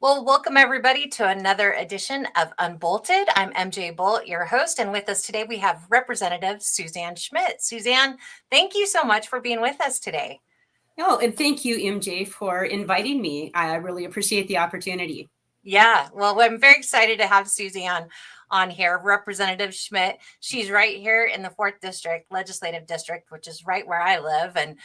Well, welcome everybody to another edition of UnBolted. I'm MJ Bolt, your host, and with us today we have Representative Suzanne Schmidt. Suzanne, thank you so much for being with us today. Oh, and thank you, MJ, for inviting me. I really appreciate the opportunity. Yeah, well, I'm very excited to have Suzanne on here. Representative Schmidt, she's right here in the 4th District, Legislative District, which is right where I live. And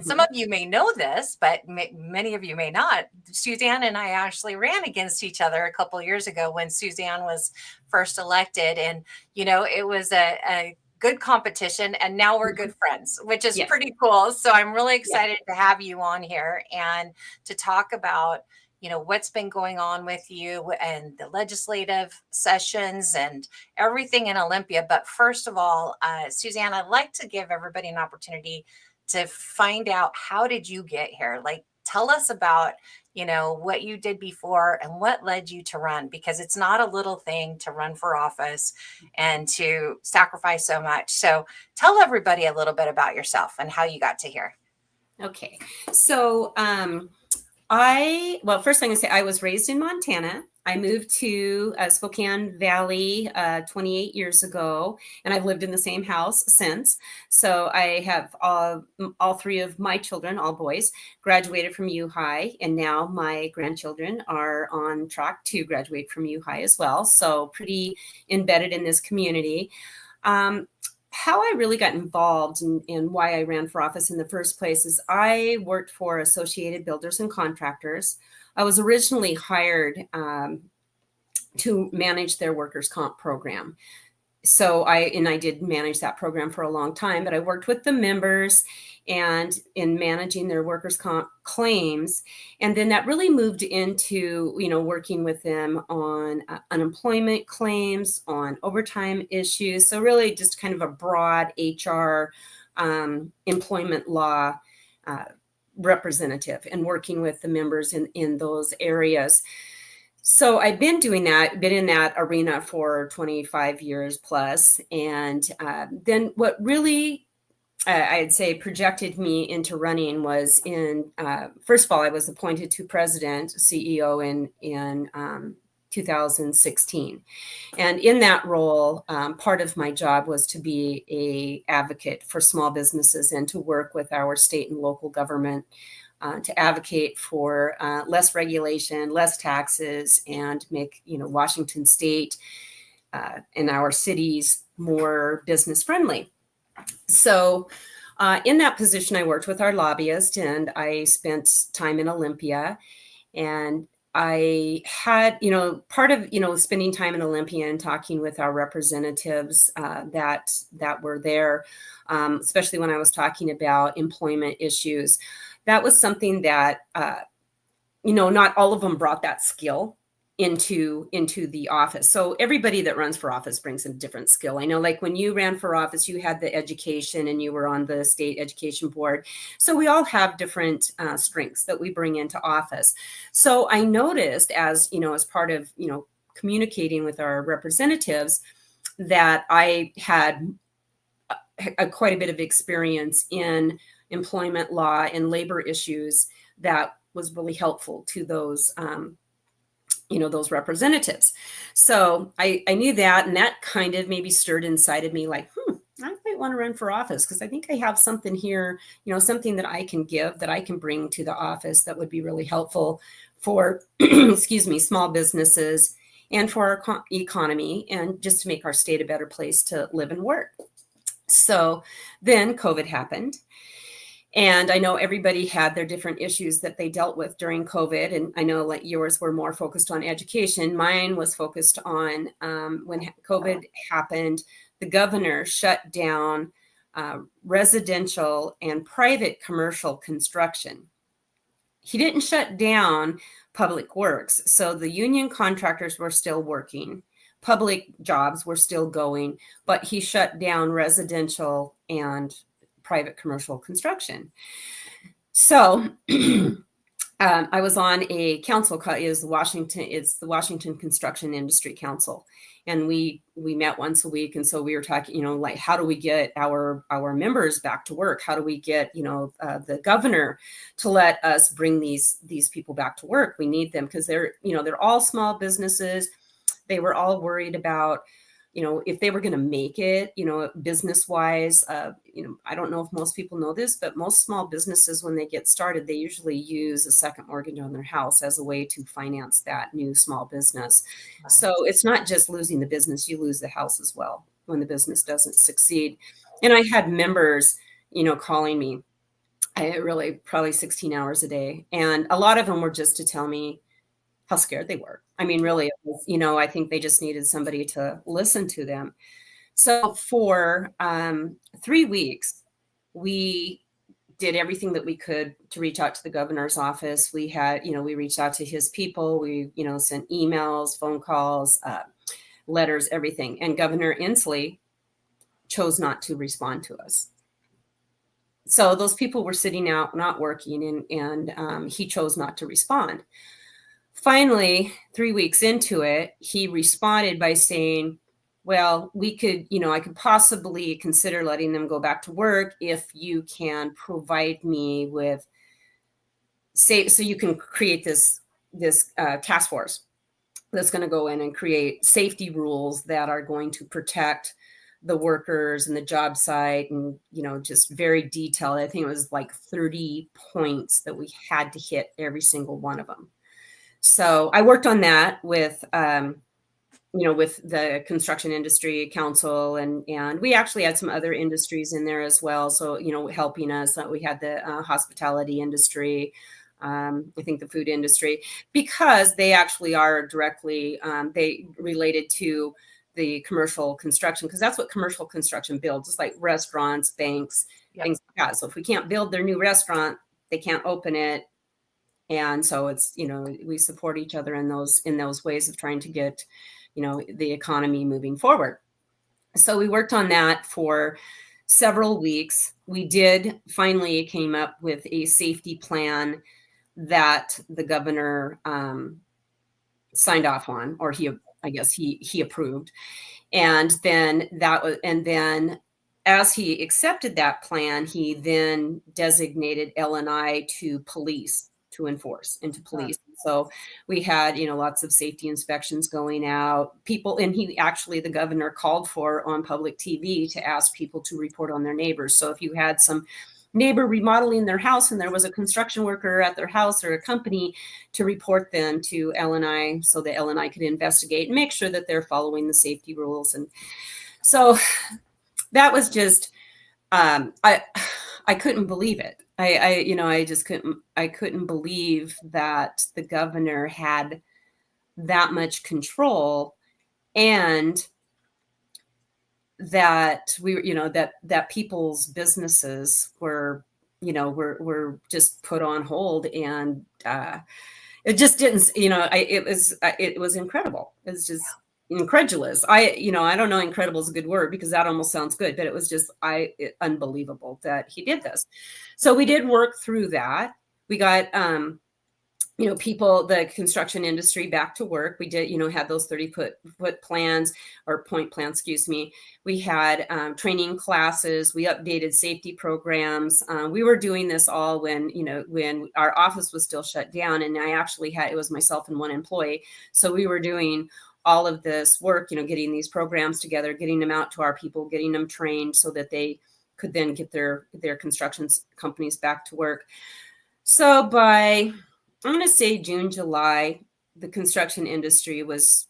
some Mhm. of you may know this, but many of you may not. Suzanne and I actually ran against each other a couple of years ago when Suzanne was first elected. And, it was a good competition. And now we're good friends, which is Yes. pretty cool. So I'm really Yeah. excited to have you on here and to talk about what's been going on with you and the legislative sessions and everything in Olympia. But first of all, Suzanne, I'd like to give everybody an opportunity to find out, how did you get here? Like, tell us about, what you did before and what led you to run, because it's not a little thing to run for office and to sacrifice so much. So tell everybody a little bit about yourself and how you got to here. Okay. So, first I'm going to say I was raised in Montana. I moved to Spokane Valley 28 years ago, and I've lived in the same house since. So I have all three of my children, all boys, graduated from U High, and now my grandchildren are on track to graduate from U High as well. So pretty embedded in this community. Um, how I really got involved and why I ran for office in the first place is I worked for Associated Builders and Contractors. I was originally hired to manage their workers' comp program. So I did manage that program for a long time, but I worked with the members and in managing their workers' comp claims. And then that really moved into, working with them on unemployment claims, on overtime issues. So really just kind of a broad HR employment law representative and working with the members in those areas. So I've been doing that, been in that arena for 25 years plus. And then what really, I'd say, projected me into running was first of all, I was appointed to president, CEO in 2016. And in that role, part of my job was to be a advocate for small businesses and to work with our state and local government to advocate for less regulation, less taxes, and make Washington State and our cities more business friendly. So in that position, I worked with our lobbyist, and I spent time in Olympia. And I had, part of, spending time in Olympia and talking with our representatives that were there, especially when I was talking about employment issues. That was something that, not all of them brought that skill into the office. So everybody that runs for office brings a different skill. I know, like when you ran for office, you had the education and you were on the state education board. So we all have different strengths that we bring into office. So I noticed as part of, communicating with our representatives that I had quite a bit of experience in employment law and labor issues that was really helpful to those those representatives. So I knew that, and that kind of maybe stirred inside of me like, I might want to run for office because I think I have something here, something that I can give, that I can bring to the office that would be really helpful for, excuse me, small businesses and for our economy, and just to make our state a better place to live and work. So then COVID happened. And I know everybody had their different issues that they dealt with during COVID. And I know like yours were more focused on education. Mine was focused on when COVID happened, the governor shut down residential and private commercial construction. He didn't shut down public works. So the union contractors were still working. Public jobs were still going, but he shut down residential and private commercial construction. So I was on a council is the Washington Construction Industry Council, and we met once a week. And so we were talking, like, how do we get our members back to work? How do we get the governor to let us bring these people back to work? We need them because they're all small businesses. They were all worried about if they were going to make it, business wise. I don't know if most people know this, but most small businesses, when they get started, they usually use a second mortgage on their house as a way to finance that new small business. Right. So it's not just losing the business, you lose the house as well when the business doesn't succeed. And I had members, calling me, probably 16 hours a day. And a lot of them were just to tell me how scared they were. I mean, really, it was, I think they just needed somebody to listen to them. So for 3 weeks, we did everything that we could to reach out to the governor's office. We had, we reached out to his people. We, sent emails, phone calls, letters, everything. And Governor Inslee chose not to respond to us. So those people were sitting out, not working, and he chose not to respond. Finally, 3 weeks into it, he responded by saying, well, we could, I could possibly consider letting them go back to work if you can provide me with, so you can create this task force that's going to go in and create safety rules that are going to protect the workers and the job site, and just very detailed. I think it was like 30 points that we had to hit every single one of them. So I worked on that with, with the Construction Industry Council, and we actually had some other industries in there as well. So, helping us, we had the hospitality industry, I think the food industry, because they actually are directly, they related to the commercial construction, because that's what commercial construction builds, just like restaurants, banks, Yep. things like that. So if we can't build their new restaurant, they can't open it. And so it's, we support each other in those ways of trying to get, the economy moving forward. So we worked on that for several weeks. We did finally came up with a safety plan that the governor signed off on, or he approved. And then as he accepted that plan, he then designated L&I to police, to enforce, and to police. So we had, lots of safety inspections going out. People, and the governor called for on public TV to ask people to report on their neighbors. So if you had some neighbor remodeling their house and there was a construction worker at their house or a company, to report them to L&I so that L&I could investigate and make sure that they're following the safety rules. And so that was just, I couldn't believe it. I couldn't believe that the governor had that much control, and that that people's businesses were just put on hold. And it just didn't, it was incredible. It was just incredulous. I don't know, incredible is a good word, because that almost sounds good, but it was just unbelievable that he did this. So we did work through that. We got people, the construction industry, back to work. We did, had those 30-foot plans, or point plans, excuse me. We had training classes. We updated safety programs. We were doing this all when our office was still shut down, and it was myself and one employee. So we were doing all of this work, getting these programs together, getting them out to our people, getting them trained so that they could then get their construction companies back to work. So by, I'm going to say June, July, the construction industry was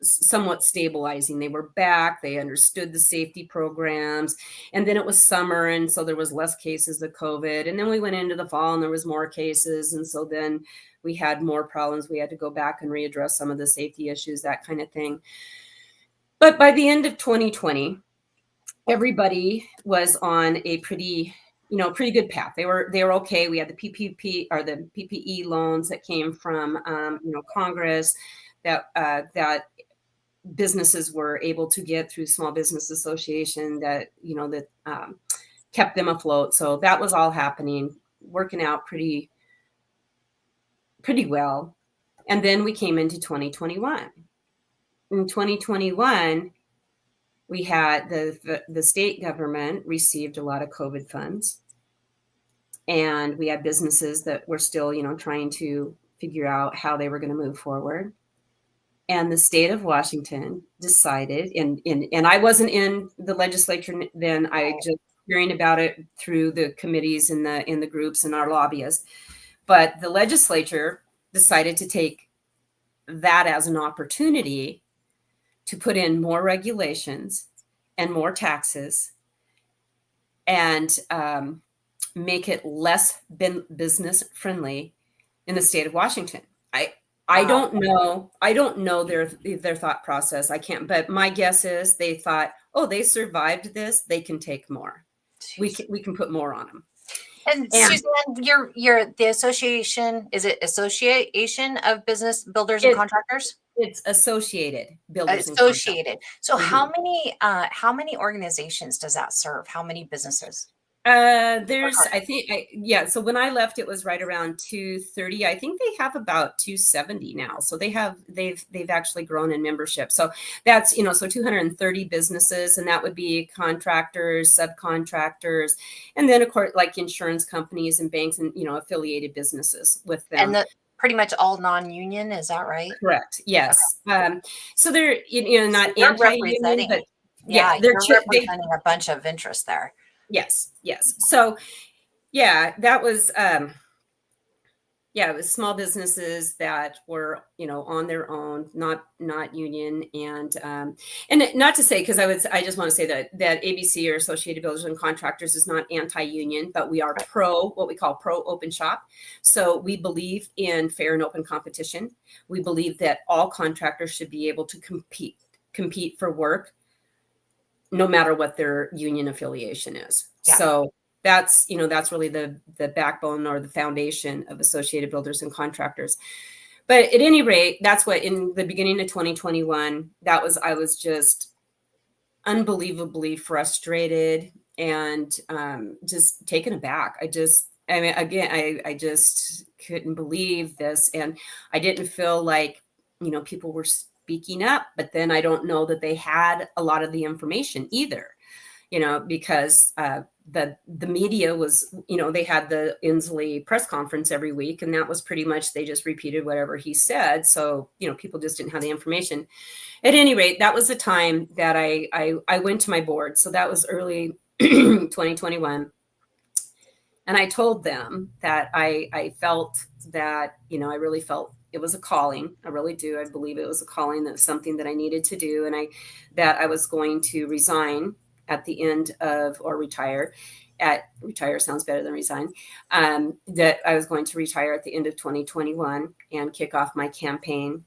somewhat stabilizing. They were back. They understood the safety programs. And then it was summer, and so there was less cases of COVID. And then we went into the fall, and there was more cases. And so then we had more problems. We had to go back and readdress some of the safety issues, that kind of thing. But by the end of 2020, everybody was on a pretty good path. They were okay. We had the PPP, or the PPE loans that came from Congress, that businesses were able to get through Small Business Association, that kept them afloat. So that was all happening, working out pretty pretty well. And then we came into 2021. In 2021, we had the state government received a lot of COVID funds, and we had businesses that were still, trying to figure out how they were going to move forward. And the state of Washington decided, and I wasn't in the legislature then. I just hearing about it through the committees and in the groups and our lobbyists. But the legislature decided to take that as an opportunity to put in more regulations and more taxes and make it less business friendly in the state of Washington. I don't know their thought process. I can't, but my guess is they thought, oh, they survived this, they can take more. We can put more on them. And Suzanne, you're the association, is it Association of Business Builders and Contractors? It's Associated Builders and Associated. So how many organizations does that serve? How many businesses? There's, I think, so when I left, it was right around 230. I think they have about 270 now. So they've actually grown in membership. So that's, so 230 businesses, and that would be contractors, subcontractors, and then of course, like insurance companies and banks and, affiliated businesses with them. And pretty much all non-union, is that right? Correct. Yes. Okay. So they're, not anti-union, but they're representing a bunch of interest there. Yes. So, that was, it was small businesses that were, on their own, not union, and not to say, because I just want to say that ABC, or Associated Builders and Contractors, is not anti-union, but we are what we call pro open shop. So we believe in fair and open competition. We believe that all contractors should be able to compete for work, no matter what their union affiliation is. Yeah. So that's really the backbone or the foundation of Associated Builders and Contractors. But at any rate, that's what, in the beginning of 2021, I was just unbelievably frustrated and just taken aback. I just couldn't believe this. And I didn't feel like, people were speaking up, but then I don't know that they had a lot of the information either, because the media was, they had the Inslee press conference every week, and that was pretty much, they just repeated whatever he said. So, people just didn't have the information. At any rate, that was the time that I went to my board. So that was early 2021. And I told them that I felt that, I really felt it was a calling. I really do. I believe it was a calling, that was something that I needed to do. And that I was going to resign at the end of, or retire sounds better than resign. That I was going to retire at the end of 2021 and kick off my campaign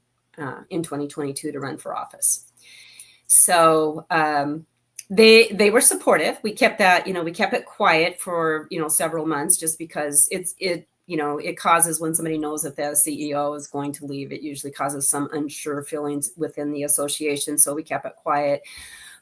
in 2022 to run for office. So they were supportive. We kept that, we kept it quiet for, several months, just because it causes, when somebody knows that the CEO is going to leave, it usually causes some unsure feelings within the association. So we kept it quiet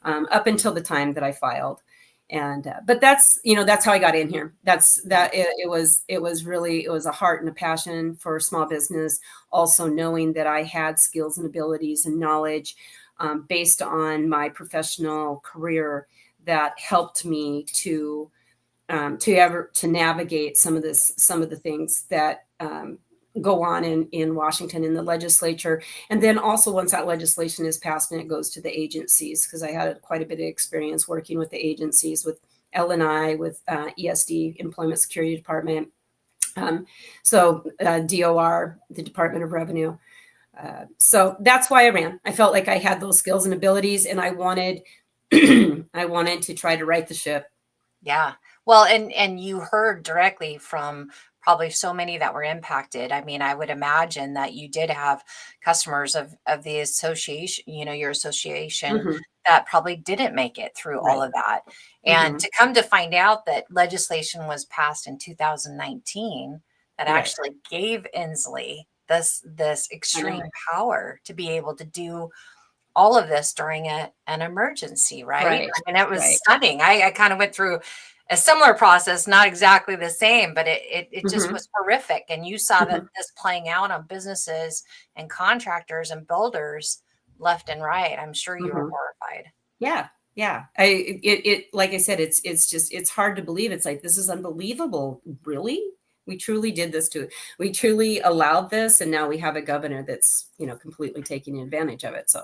up until the time that I filed. And, but that's how I got in here. It was a heart and a passion for small business. Also knowing that I had skills and abilities and knowledge based on my professional career that helped me to navigate some of the things that go on in Washington, in the legislature. And then also, once that legislation is passed and it goes to the agencies, because I had quite a bit of experience working with the agencies, with L&I, with ESD, Employment Security Department. DOR, the Department of Revenue. So that's why I ran. I felt like I had those skills and abilities, and I wanted to try to right the ship. Yeah. Well, and you heard directly from probably so many that were impacted. I mean, I would imagine that you did have customers of the association, your association, that probably didn't make it through all of that. And to come to find out that legislation was passed in 2019 that actually gave Inslee this extreme power to be able to do all of this during an emergency, right? Right. I mean, it was Right. stunning. I kind of went through a similar process, not exactly the same, but it just Hmm. was horrific. And you saw that Hmm. this playing out on businesses and contractors and builders left and right. I'm sure you were Hmm. horrified. Yeah. Yeah. Like I said, it's hard to believe. It's like, this is unbelievable. Really? We truly did this we truly allowed this. And now we have a governor that's, completely taking advantage of it. So,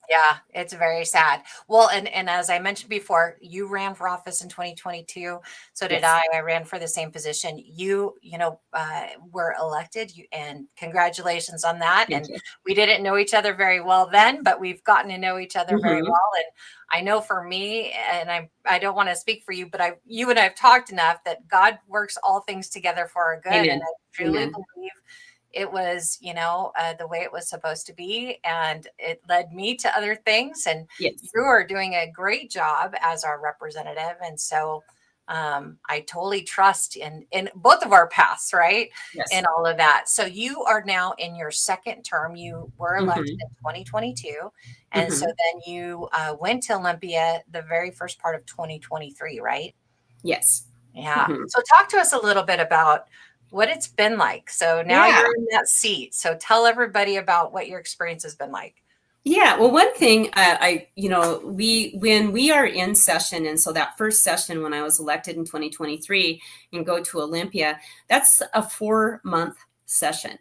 Yeah, it's very sad. Well, and as I mentioned before, you ran for office in 2022. So did yes. I. I ran for the same position. Were elected. And congratulations on that. Thank And you. we didn't know each other very well then, but we've gotten to know each other very Hmm. well. And I know for me, and I don't want to speak for you, but you and I've talked enough that God works all things together for our good, and Amen. I truly Amen. believe it was, the way it was supposed to be. And it led me to other things. And Yes. you are doing a great job as our representative. And so I totally trust in both of our paths, right? Yes. And all of that. So you are now in your second term. You were elected Hmm. in 2022. And so Hmm. then you went to Olympia the very first part of 2023, right? Yes. Yeah. Hmm. So talk to us a little bit about what it's been like. So now Yeah. you're in that seat. So tell everybody about what your experience has been like. Yeah, well, one thing when we are in session, and so that first session when I was elected in 2023 and go to Olympia, that's a 4-month session.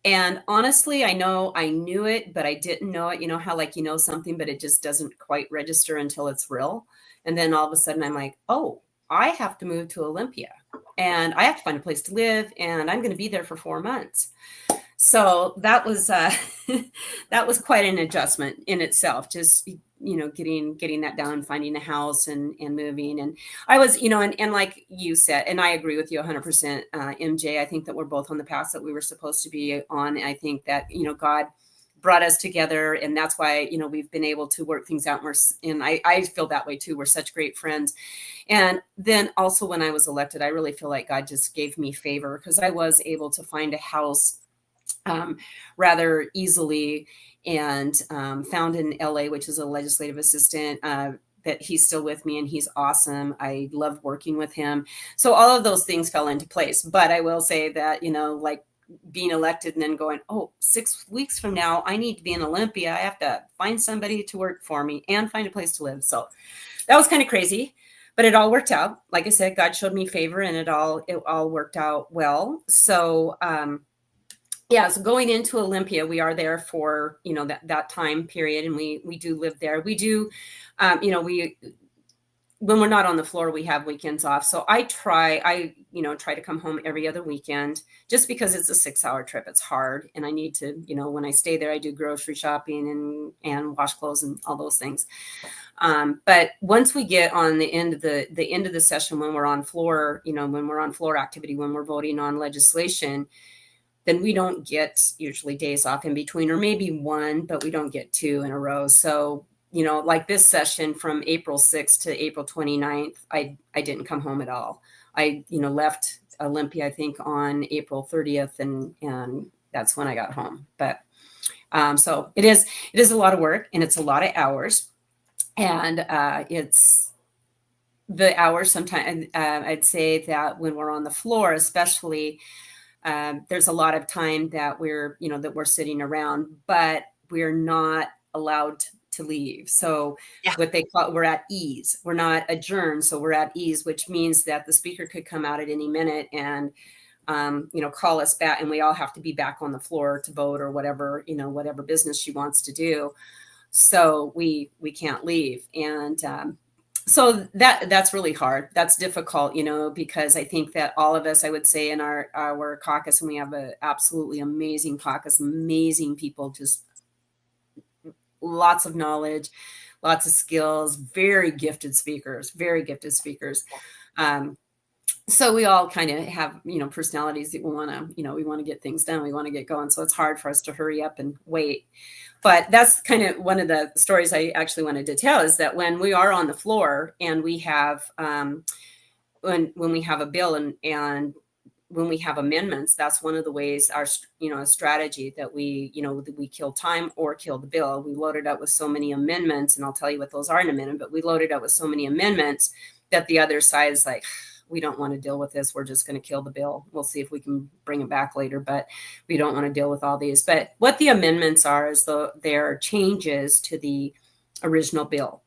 And honestly, I know I knew it, but I didn't know it. You know how like something, but it just doesn't quite register until it's real. And then all of a sudden I'm like, oh, I have to move to Olympia and I have to find a place to live, and I'm going to be there for 4 months. So that was that was quite an adjustment in itself, just getting that down, finding a house, and moving. And I was, and like you said, and I agree with you 100%, MJ. I think that we're both on the path that we were supposed to be on. I think that God brought us together, and that's why we've been able to work things out. And I feel that way too. We're such great friends. And then also when I was elected, I really feel like God just gave me favor because I was able to find a house um, rather easily, and found in LA, which is a legislative assistant. That he's still with me and he's awesome. I love working with him. So all of those things fell into place. But I will say that, like being elected and then going, oh, 6 weeks from now, I need to be in Olympia. I have to find somebody to work for me and find a place to live. So that was kind of crazy, but it all worked out. Like I said, God showed me favor, and it all worked out well. So, yeah, so going into Olympia, we are there for that time period, and we do live there. We do, we when we're not on the floor, we have weekends off. So I try to come home every other weekend, just because it's a 6-hour trip. It's hard, and I need to, when I stay there, I do grocery shopping and wash clothes and all those things. But once we get on the end of the session, when we're on floor, when we're on floor activity, when we're voting on legislation, then we don't get usually days off in between, or maybe one, but we don't get two in a row. So, like this session from April 6th to April 29th, I didn't come home at all. I, left Olympia, I think, on April 30th, and that's when I got home. But so it is a lot of work, and it's a lot of hours, and it's the hours sometimes. I'd say that when we're on the floor, especially, there's a lot of time that we're sitting around, but we're not allowed to leave. So Yeah. what they call, we're at ease. We're not adjourned, so we're at ease, which means that the speaker could come out at any minute and call us back, and we all have to be back on the floor to vote or whatever business she wants to do. So we can't leave, and so that's really hard. That's difficult, because I think that all of us, I would say, in our caucus, and we have a absolutely amazing caucus, amazing people, just lots of knowledge, lots of skills, very gifted speakers, very gifted speakers. Um, so we all kind of have, personalities that we want to get things done. We want to get going. So it's hard for us to hurry up and wait. But that's kind of one of the stories I actually wanted to tell, is that when we are on the floor and we have, when we have a bill, and when we have amendments, that's one of the ways our, a strategy that we, that we kill time or kill the bill. We loaded up with so many amendments, and I'll tell you what those are in a minute, but we loaded up with so many amendments that the other side is like, we don't want to deal with this. We're just going to kill the bill. We'll see if we can bring it back later, but we don't want to deal with all these. But what the amendments are is they're changes to the original bill.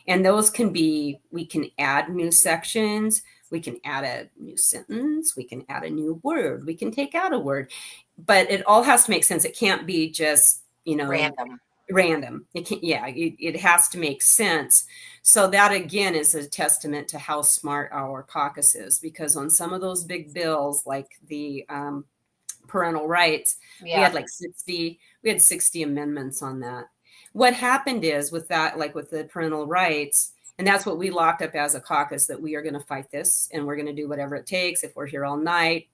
And those can be, we can add new sections, we can add a new sentence, we can add a new word, we can take out a word, but it all has to make sense. It can't be just, random. It can't, it has to make sense. So that again is a testament to how smart our caucus is, because on some of those big bills, like the parental rights, we had 60 amendments on that. What happened is with that, like with the parental rights, and that's what we locked up as a caucus, that we are going to fight this and we're going to do whatever it takes. If we're here all night.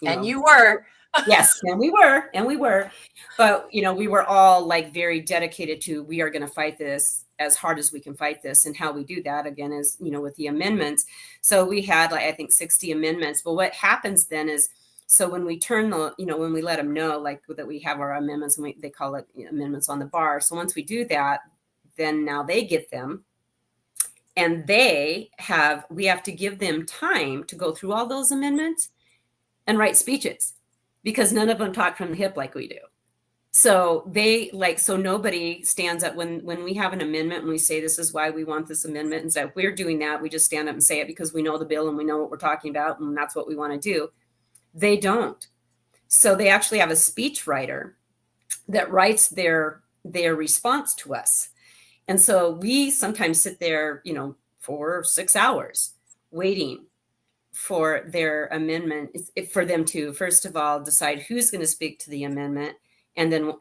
You were. Yes, and we were. But, we were all like very dedicated to, we are going to fight this as hard as we can fight this. And how we do that again is, with the amendments. So we had I think 60 amendments. But what happens then is, so when we turn when we let them know that we have our amendments, and they call it amendments on the bar. So once we do that, then now they get them, and we have to give them time to go through all those amendments and write speeches, because none of them talk from the hip like we do. So so nobody stands up when we have an amendment and we say, this is why we want this amendment. And so if we're doing that, we just stand up and say it because we know the bill and we know what we're talking about, and that's what we want to do. They don't. So they actually have a speech writer that writes their response to us. And so we sometimes sit there, 4 or 6 hours waiting for their amendment, for them to, first of all, decide who's going to speak to the amendment, and then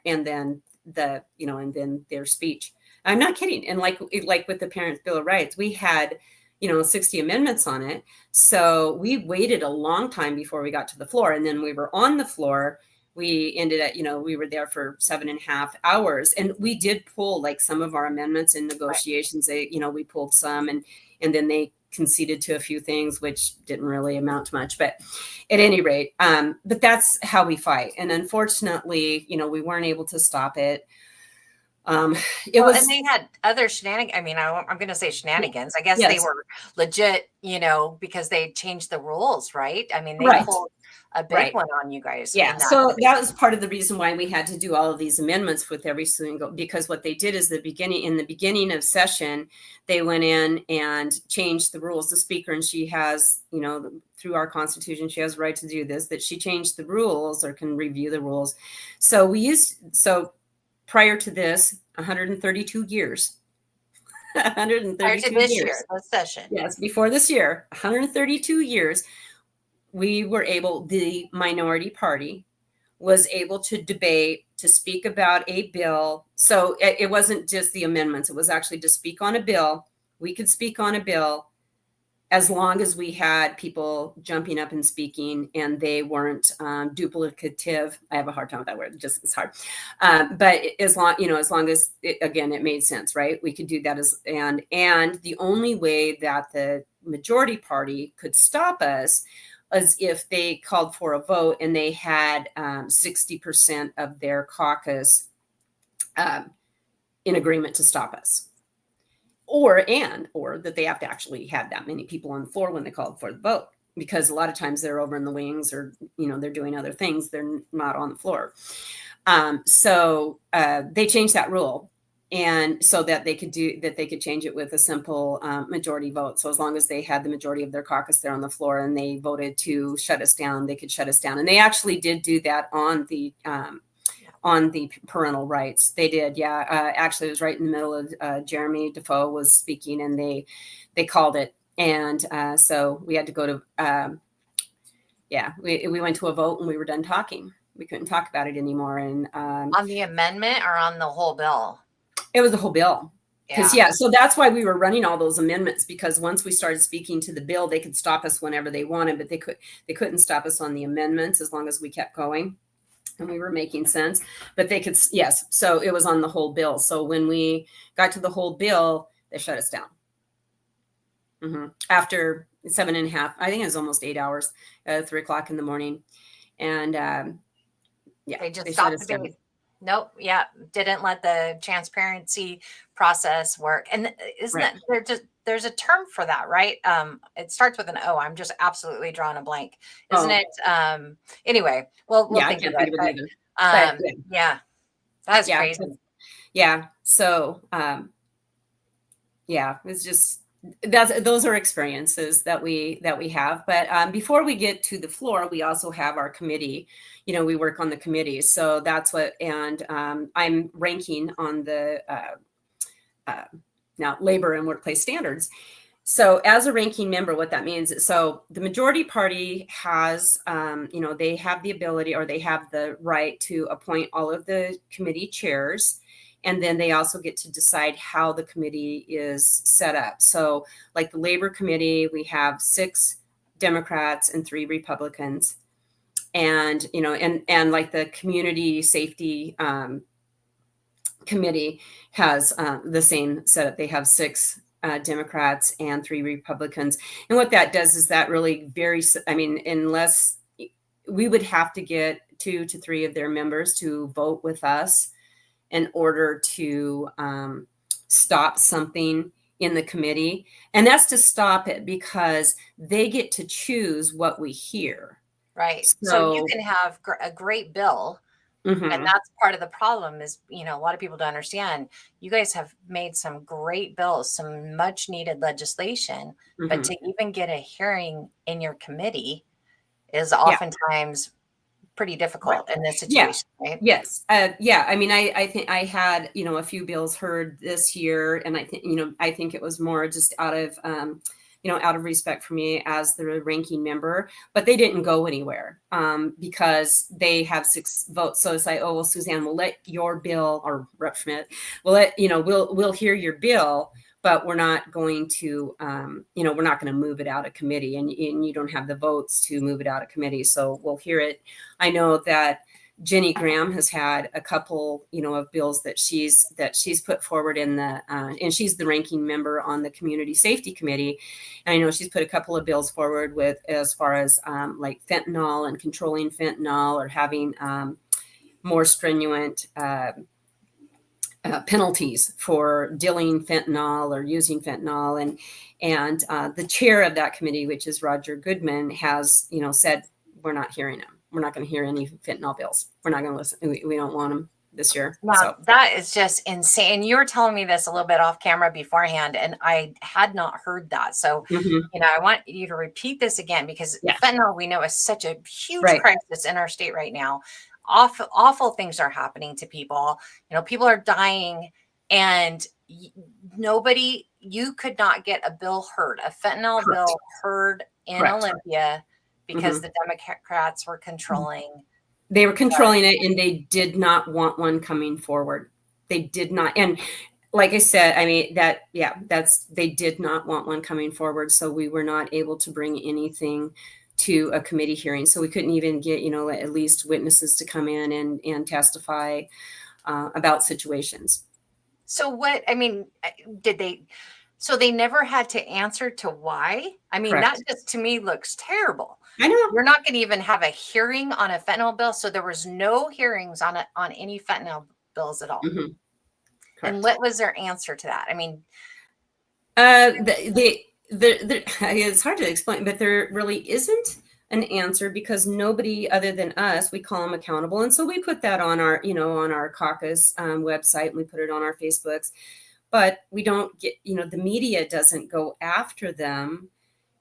their speech. I'm not kidding. And like with the Parents' Bill of Rights, we had 60 amendments on it. So we waited a long time before we got to the floor. And then we were on the floor. We ended at, we were there for 7.5 hours, and we did pull some of our amendments in negotiations. Right. We pulled some, and then they conceded to a few things, which didn't really amount to much, but at any rate, but that's how we fight. And unfortunately, we weren't able to stop it. And they had other shenanigans. I mean, I'm going to say shenanigans. I guess they were legit, because they changed the rules, right? I mean, they pulled a big one on you guys. Yeah. So that was part of the reason why we had to do all of these amendments with every single, because what they did is in the beginning of session, they went in and changed the rules. The speaker, and she has, through our Constitution, she has the right to do this, that she changed the rules or can review the rules. So prior to this, 132 years. 132 prior to this year, this session. Yes, before this year, 132 years, the minority party was able to debate, to speak about a bill. So it wasn't just the amendments. It was actually to speak on a bill. We could speak on a bill as long as we had people jumping up and speaking, and they weren't duplicative. I have a hard time with that word. It's hard. But as long as it made sense, right? We could do that and the only way that the majority party could stop us was if they called for a vote and they had 60% of their caucus in agreement to stop us. Or that they have to actually have that many people on the floor when they called for the vote, because a lot of times they're over in the wings, or they're doing other things. They're not on the floor. So they changed that rule, and so that they could change it with a simple majority vote. So as long as they had the majority of their caucus there on the floor and they voted to shut us down, they could shut us down. And they actually did do that on the parental rights. They did. Yeah. Actually, it was right in the middle of Jeremy Defoe was speaking, and they called it. And so we had to go to, we went to a vote and we were done talking. We couldn't talk about it anymore. And on the amendment or on the whole bill? It was the whole bill. So that's why we were running all those amendments, because once we started speaking to the bill, they could stop us whenever they wanted, but they couldn't stop us on the amendments as long as we kept going and we were making sense. But they could, yes. So it was on the whole bill. So when we got to the whole bill, they shut us down. After 7.5, I think it was almost 8 hours, 3 o'clock in the morning. And yeah, They just they shut stopped us the down. date. Nope. Yeah. Didn't let the transparency process work. And isn't Right. that there's a term for that, right? It starts with an O. I'm just absolutely drawing a blank. Isn't Oh, it? Anyway, we'll yeah, I think of can't think it. of it either. But But yeah, yeah, that's yeah, crazy. yeah. So yeah, it's just those are experiences that we have. But before we get to the floor, we also have our committee. We work on the committees, so that's what. And I'm ranking on the uh, now labor and workplace standards. So as a ranking member, what that means is, so the majority party has, they have the ability, or they have the right to appoint all of the committee chairs. And then they also get to decide how the committee is set up. So like the labor committee, we have 6 Democrats and 3 Republicans. And, and like the community safety committee has the same setup. They have 6 Democrats and 3 Republicans. And what that does is that really varies. I mean, unless we would have to get 2 to 3 of their members to vote with us in order to stop something in the committee. And that's to stop it because they get to choose what we hear. Right. So you So, can have a great bill. And mhm, that's part of the problem is, a lot of people don't understand. You guys have made some great bills, some much needed legislation, but mhm. to even get a hearing in your committee is Yeah. oftentimes pretty Right. difficult in this Yeah. situation, right? Yes. Yeah. I mean, I think I had, a few bills heard this year, and I think it was more just out of respect for me as the ranking member, but they didn't go anywhere because they have 6 votes. So it's like, oh, well, Suzanne, we'll let your bill, or Rep Schmidt, we'll hear your bill, but we're not going to, we're not going to move it out of committee, and you don't have the votes to move it out of committee. So we'll hear it. I know that Jenny Graham has had a couple, of bills that she's put forward in the, and she's the ranking member on the Community Safety Committee. And I know she's put a couple of bills forward with, as far as like fentanyl and controlling fentanyl, or having more stringent penalties for dealing fentanyl or using fentanyl. And the chair of that committee, which is Roger Goodman, has, said, we're not hearing them. We're not going to hear any fentanyl bills. We're not going to listen. We don't want them this year. Now, So, that is just insane. You were telling me this a little bit off camera beforehand, and I had not heard that. So, mhm, I want you to repeat this again because yeah, fentanyl, we know, is such a huge right, crisis in our state right now. Awful, awful things are happening to people. People are dying, and nobody, you could not get a bill heard, a fentanyl correct, bill heard in correct. Olympia because Mhm. the Democrats were controlling. They were controlling it, and they did not want one coming forward. They did not. And like I said, I mean, they did not want one coming forward. So we were not able to bring anything to a committee hearing. So we couldn't even get, at least witnesses to come in and testify about situations. So what, I mean, did they, so they never had to answer to why? I mean, that Correct. just to me looks terrible. I know. You're not going to even have a hearing on a fentanyl bill. So there was no hearings on any fentanyl bills at all. Mhm. And Correct. what was their answer to that? I mean, It's hard to explain, but there really isn't an answer because nobody other than us, we call them accountable. And so we put that on our, on our caucus website, and we put it on our Facebooks, but we don't get, the media doesn't go after them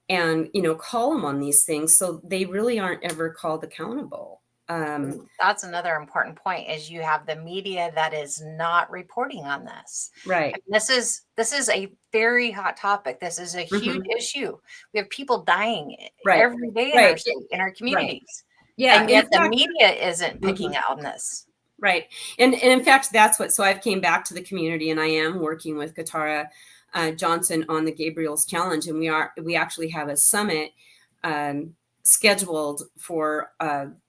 and, call them on these things. So they really aren't ever called accountable. that's another important point is you have the media that is not reporting on this. Right. I mean, this is a very hot topic. This is a huge Mhm. issue. We have people dying Right. every day in our Right. state, in our Right. communities. Yeah. And In yet the fact, media isn't picking mhm. out on this. Right. And in fact, that's what, so I've came back to the community, and I am working with Katara Johnson on the Gabriel's Challenge. And we actually have a summit scheduled for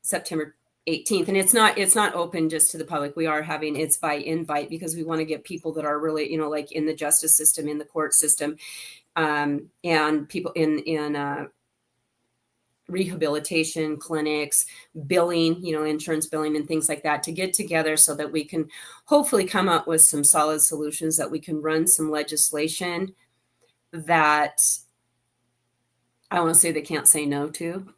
September 18th. And it's not open just to the public. It's by invite because we want to get people that are really, like in the justice system, in the court system, and people in rehabilitation clinics, billing, insurance billing and things like that, to get together so that we can hopefully come up with some solid solutions, that we can run some legislation that I want to say they can't say no to,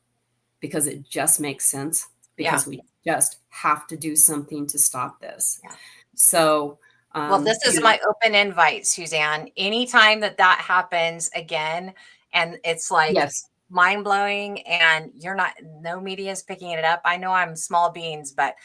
because it just makes sense, Yeah. because we just have to do something to stop this. Yeah. So, well, this is my open invite, Suzanne. Anytime that happens again, and it's like yes, mind blowing, and no media is picking it up. I know I'm small beans, but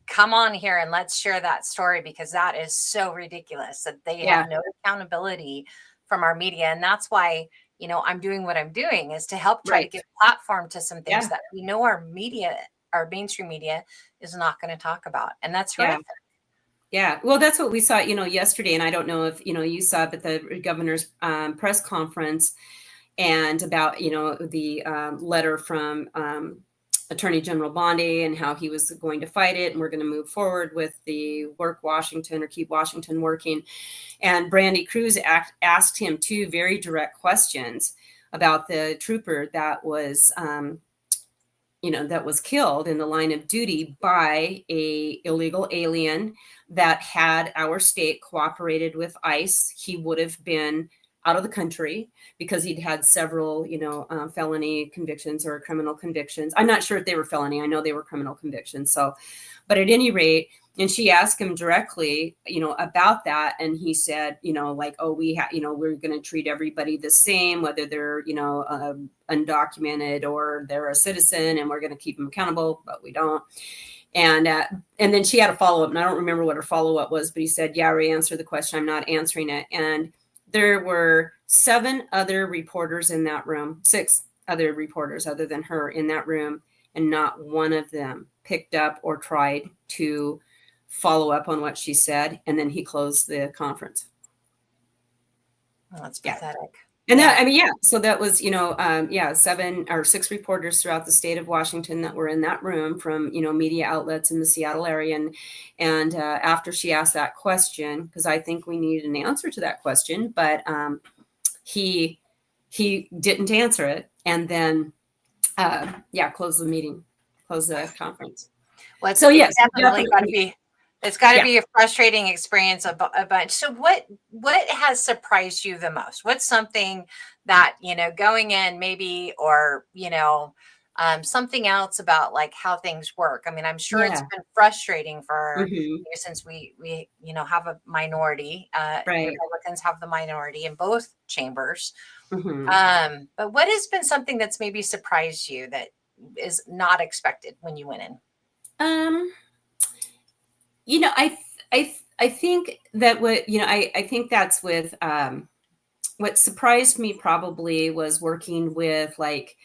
come on here and let's share that story, because that is so ridiculous that they yeah, have no accountability from our media. And that's why, I'm doing what I'm doing, is to help try to right, give platform to some things yeah, that we know our media, our mainstream media, is not going to talk about. And that's yeah. horrific. Yeah, well, that's what we saw, yesterday, and I don't know if you saw it, but the governor's press conference, and about the letter from Attorney General Bondi, and how he was going to fight it, and we're going to move forward with the Work Washington, or Keep Washington Working. And Brandy Cruz asked him two very direct questions about the trooper that was that was killed in the line of duty by a illegal alien that, had our state cooperated with ICE, he would have been out of the country, because he'd had several, felony convictions or criminal convictions. I'm not sure if they were felony. I know they were criminal convictions. So, but at any rate, and she asked him directly, about that. And he said, like, oh, we're going to treat everybody the same, whether they're, undocumented or they're a citizen, and we're going to keep them accountable, but we don't. And then she had a follow-up, and I don't remember what her follow-up was, but he said, yeah, Ray, answer the question. I'm not answering it. And there were 7 other reporters in that room, 6 other reporters other than her in that room, and not one of them picked up or tried to follow up on what she said. And then he closed the conference. Oh, that's pathetic. And that, so that was, 7 or 6 reporters throughout the state of Washington that were in that room from, media outlets in the Seattle area. And after she asked that question, because I think we needed an answer to that question, but he didn't answer it. And then, closed the meeting, closed the conference. Well, so yes, definitely got to be. It's got to be a frustrating experience a bunch. So what has surprised you the most? What's something that, going in maybe, or, something else about like how things work? I mean, I'm sure it's been frustrating for you, since we have a minority, right. Republicans have the minority in both chambers. Mm-hmm. But what has been something that's maybe surprised you that is not expected when you went in? I think that I think that's with what surprised me probably was working with like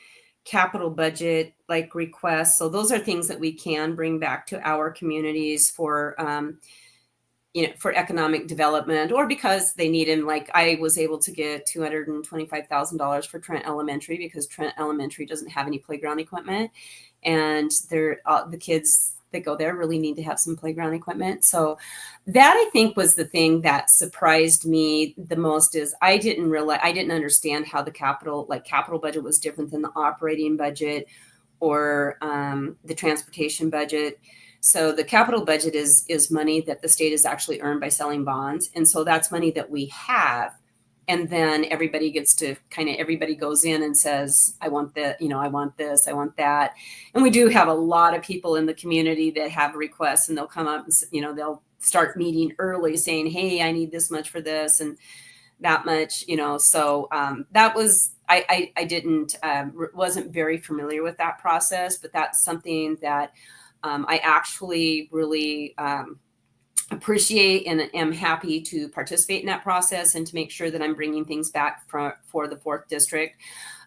capital budget like requests. So those are things that we can bring back to our communities for for economic development, or because they need them. Like I was able to get $225,000 for Trent Elementary, because Trent Elementary doesn't have any playground equipment, and the kids that go there really need to have some playground equipment. So that, I think, was the thing that surprised me the most, is I didn't understand how the capital budget was different than the operating budget or the transportation budget. So the capital budget is money that the state has actually earned by selling bonds. And so that's money that we have. And then everybody goes in and says, I want that, I want this, I want that. And we do have a lot of people in the community that have requests, and they'll come up and, they'll start meeting early saying, hey, I need this much for this and that much, So that was, I didn't, wasn't very familiar with that process, but that's something that I actually really appreciate and am happy to participate in that process, and to make sure that I'm bringing things back for the 4th District.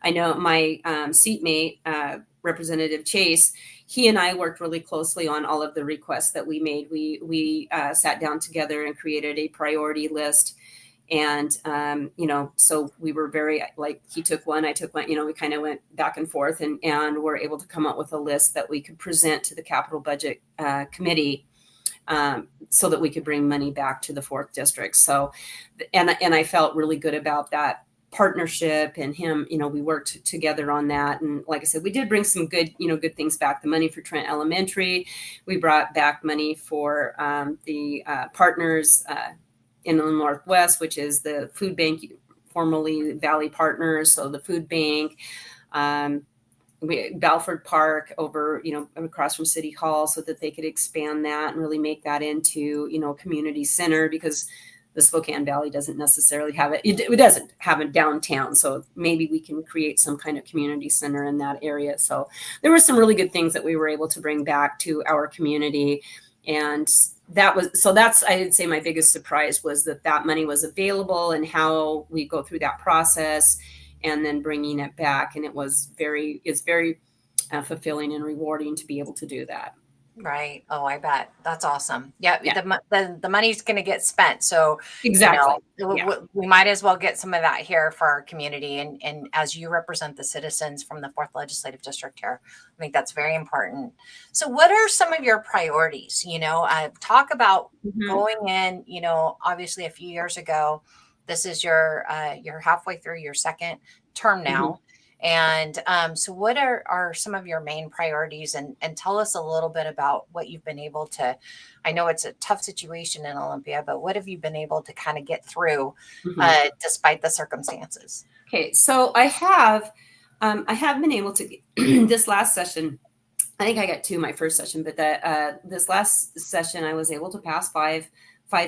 I know my seatmate, Representative Chase, he and I worked really closely on all of the requests that we made. We sat down together and created a priority list. And, so we were very, like, he took one, I took one, we kind of went back and forth, and were able to come up with a list that we could present to the capital budget committee, so that we could bring money back to the 4th District. So, and I felt really good about that partnership, and him, we worked together on that. And like I said, we did bring some good, good things back. The money for Trent Elementary, we brought back money for the partners in the Northwest, which is the food bank, formerly Valley Partners. So the food bank, Balford Park over, across from City Hall, so that they could expand that and really make that into, a community center, because the Spokane Valley doesn't necessarily have it. It doesn't have a downtown. So maybe we can create some kind of community center in that area. So there were some really good things that we were able to bring back to our community. And that's, I'd say my biggest surprise was that money was available, and how we go through that process and then bringing it back. And it's very fulfilling and rewarding to be able to do that. Right. Oh, I bet. That's awesome. Yeah. Yeah. The money's going to get spent. So, Exactly. We might as well get some of that here for our community. And as you represent the citizens from the 4th Legislative District here, I think that's very important. So what are some of your priorities? Talk about going in, obviously a few years ago, this is you're halfway through your second term now. And so what are some of your main priorities, and tell us a little bit about what you've been able to, I know it's a tough situation in Olympia, but what have you been able to kind of get through despite the circumstances? Okay. So I have been able to, this last session, I think I got 2 my first session, but this last session, I was able to pass five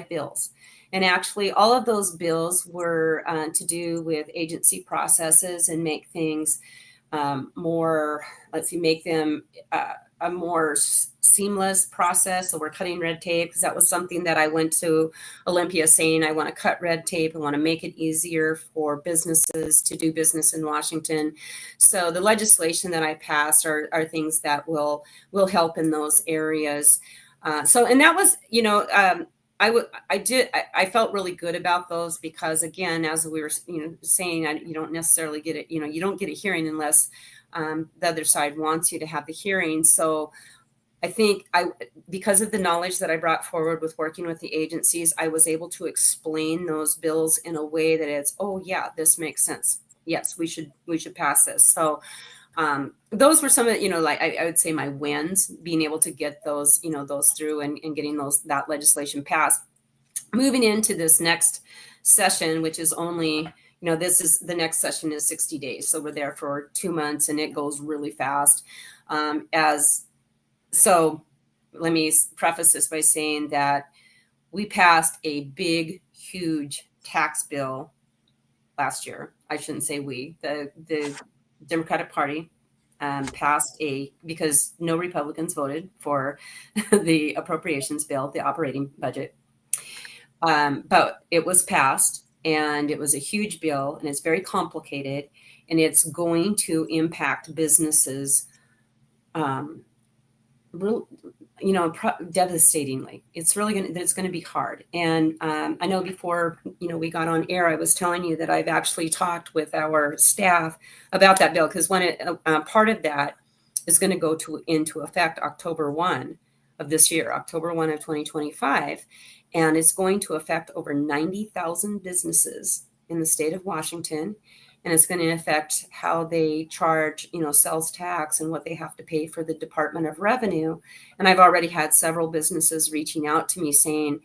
bills. And actually, all of those bills were to do with agency processes and make things make them a more seamless process. So we're cutting red tape, because that was something that I went to Olympia saying, I want to cut red tape. I want to make it easier for businesses to do business in Washington. So the legislation that I passed are things that will help in those areas. And that was, I felt really good about those, because again, as we were, saying, you don't necessarily get it, you don't get a hearing unless the other side wants you to have the hearing. So I think because of the knowledge that I brought forward with working with the agencies, I was able to explain those bills in a way that it's, oh yeah, this makes sense. Yes, we should pass this. So those were some of, I would say my wins, being able to get those, those through and getting that legislation passed. Moving into this next session, which is only, the next session is 60 days. So we're there for 2 months, and it goes really fast. So let me preface this by saying that we passed a big, huge tax bill last year. I shouldn't say we, the Democratic Party passed because no Republicans voted for the appropriations bill, the operating budget. But it was passed, and it was a huge bill, and it's very complicated, and it's going to impact businesses, devastatingly. It's going to be hard. And I know before, we got on air, I was telling you that I've actually talked with our staff about that bill, because part of that is going to go into effect October 1 of this year, October 1 of 2025. And it's going to affect over 90,000 businesses in the state of Washington. And it's going to affect how they charge, sales tax and what they have to pay for the Department of Revenue. And I've already had several businesses reaching out to me saying,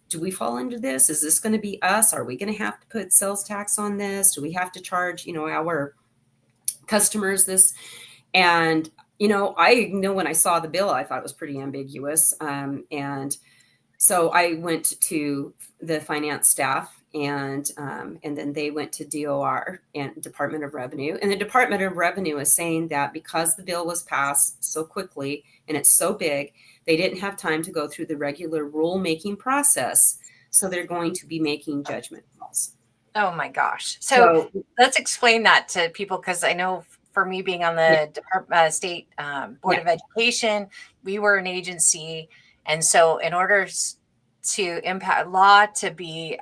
do we fall into this? Is this going to be us? Are we going to have to put sales tax on this? Do we have to charge, our customers this? And, I know when I saw the bill, I thought it was pretty ambiguous. And so I went to the finance staff, and then they went to DOR and Department of Revenue. And the Department of Revenue is saying that because the bill was passed so quickly and it's so big, they didn't have time to go through the regular rulemaking process. So they're going to be making judgment calls. Oh my gosh. So let's explain that to people, because I know for me being on the state Board of Education, we were an agency. And so in order to impact law to be,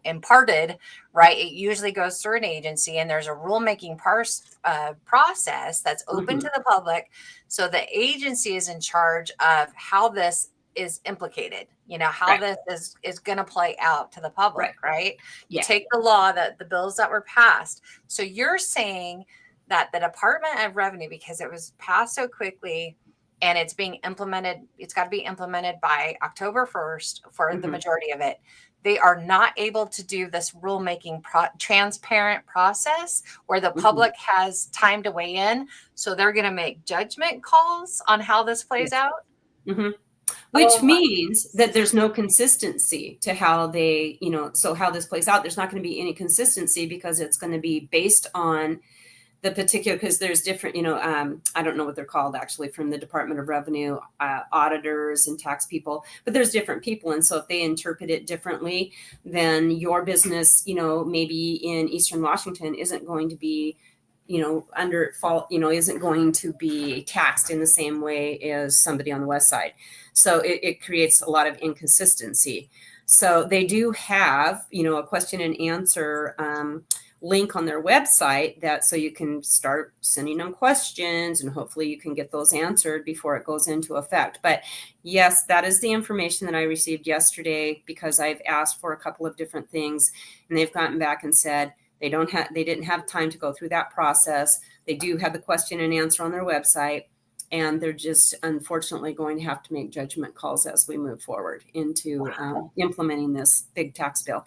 imparted, right, it usually goes through an agency, and there's a rulemaking process that's open to the public. So the agency is in charge of how this is implicated. how Right. this is going to play out to the public, Right. right? You Yeah. take the law, that the bills that were passed. So you're saying that the Department of Revenue, because it was passed so quickly and it's being implemented, it's got to be implemented by October 1st for the Mhm. majority of it. They are not able to do this rulemaking transparent process where the Mhm. public has time to weigh in. So they're going to make judgment calls on how this plays Yes. out. Mhm. Which Oh my means that there's no consistency to how they, so how this plays out. There's not going to be any consistency because it's going to be based on the particular, because there's different, I don't know what they're called actually from the Department of Revenue, auditors and tax people, but there's different people. And so if they interpret it differently, then your business, maybe in Eastern Washington isn't going to be, under fault, isn't going to be taxed in the same way as somebody on the West Side. So it creates a lot of inconsistency. So they do have, a question and answer link on their website that so you can start sending them questions and hopefully you can get those answered before it goes into effect. But yes, that is the information that I received yesterday because I've asked for a couple of different things and they've gotten back and said they didn't have time to go through that process. They do have the question and answer on their website. And they're just unfortunately going to have to make judgment calls as we move forward into implementing this big tax bill.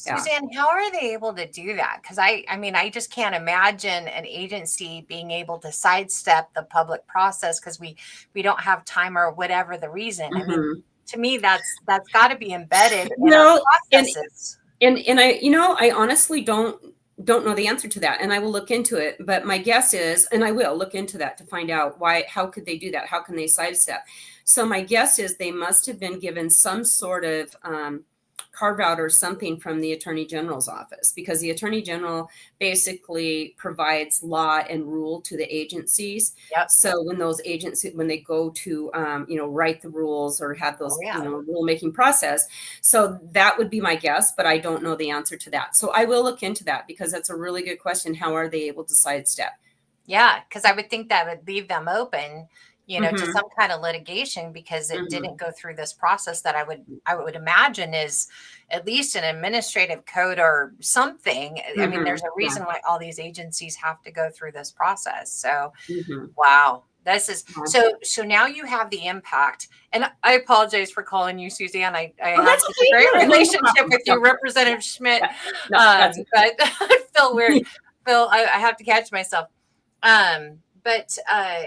Yeah. Suzanne, how are they able to do that? Because I mean, I just can't imagine an agency being able to sidestep the public process because we don't have time or whatever the reason. I mean, Mhm. to me, that's got to be embedded in our Well, and processes. and I honestly don't know the answer to that, and I will look into it. But my guess is, and I will look into that to find out how could they do that? How can they sidestep? So my guess is they must have been given some sort of carve out or something from the Attorney General's office because the Attorney General basically provides law and rule to the agencies. Yep. So when those agencies, when they go to, write the rules or have Oh those, yeah. rulemaking process, so that would be my guess, but I don't know the answer to that. So I will look into that because that's a really good question. How are they able to sidestep? Yeah, because I would think that would leave them open, to Mm-hmm, some kind of litigation because it mm-hmm, didn't go through this process that I would imagine is at least an administrative code or something. I mean, mm-hmm, there's a yeah, reason why all these agencies have to go through this process. So, mm-hmm, wow. This is yeah. so now you have the impact. And I apologize for calling you Suzanne. I Oh, have that's such a great okay. No, no relationship problem. with No, you, Representative Schmidt. that, no, that's But I feel weird. Phil, I have to catch myself.